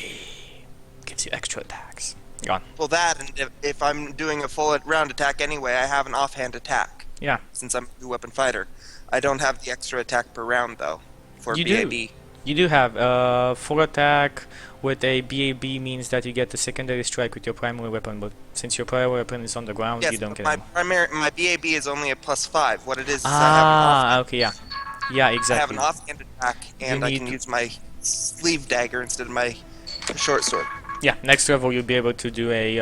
gives you extra attacks. Gone. Well, that, and if I'm doing a full round attack anyway, I have an offhand attack. Yeah. Since I'm a 2-weapon fighter. I don't have the extra attack per round, though, for You BAB. do. You do have full attack with a BAB means that you get the secondary strike with your primary weapon, but since your primary weapon is on the ground, Yes, you don't but get it. my BAB is only a +5. What it is Ah, okay, yeah. Yeah, I have exactly. an offhand attack, and I need can to- use my sleeve dagger instead of my short sword. Yeah, next level you'll be able to do a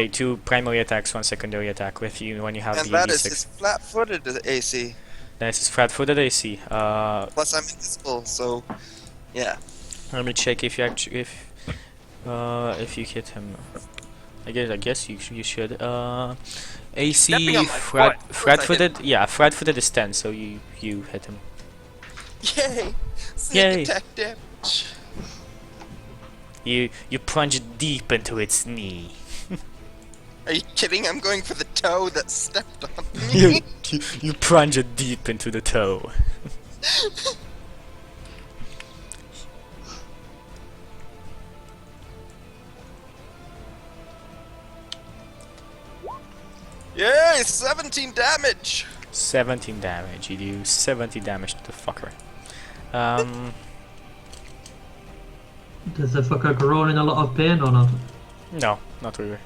2 primary attacks, 1 secondary attack with you when you have And the that is 6. his flat-footed AC. That's his flat-footed AC. Plus, I'm invisible, so yeah. Let me check if you actually if you hit him. I guess you should. AC Stepping on my foot. Of course I flat-footed. Yeah, flat-footed is 10, so you hit him. Yay! Sneak Yay. attack damage. You plunge deep into its knee. Are you kidding? I'm going for the toe that stepped on you, me. you plunge it deep into the toe. Yay! 17 damage. 17 damage. You do 70 damage to the fucker. Does the fucker groan in a lot of pain or not? No, not really.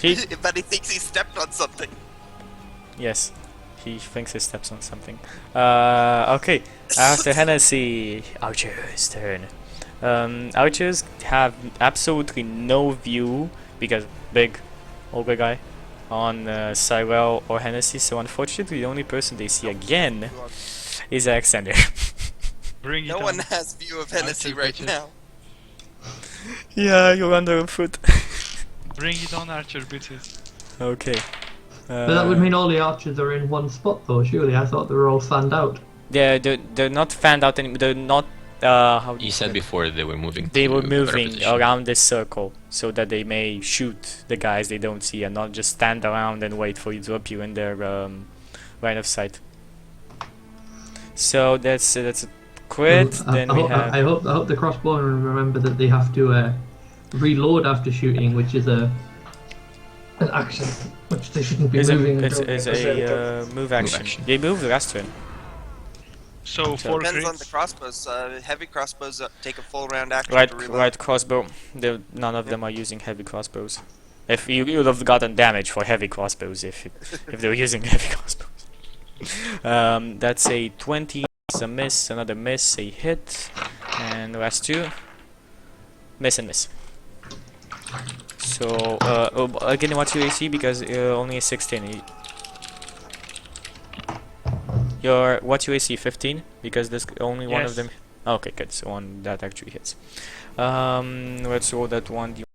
He But he thinks he stepped on something. Yes, he thinks he steps on something. Okay, after Hennessy, Archer's turn. Archers have absolutely no view because big ogre guy on Cyrell or Hennessy, so unfortunately the only person they see again is Alexander. Bring it No on. one has view of Hennessy Archer right bitches. now. Yeah, you're under foot. Bring it on, Archer bitches. Okay. But that would mean all the archers are in one spot though, surely. I thought they were all fanned out. they're not fanned out anymore. They're not. How You said before they were moving. they to were a better moving position. around this circle so that they may shoot the guys they don't see and not just stand around and wait for you to appear in their line of sight. So that's a crit. Then we have. I hope the crossbowmen remember that they have to reload after shooting, which is an action which they shouldn't be Is moving. a, it's, until it's they're ready. a move action. action. They move last turn. So 4 Depends on the crits. crossbows. Heavy crossbows take a full round action Right, to reload. right crossbow. None of them are using heavy crossbows. If you would have gotten damage for heavy crossbows if they were using heavy crossbows. That's a 20. It's a miss. Another miss. A hit. And the last two. Miss and miss. So again, what's your AC? Because only a 16. What's your AC? 15? Because there's only one of Yes. them. Okay, good. So one that actually hits. Let's roll that 1d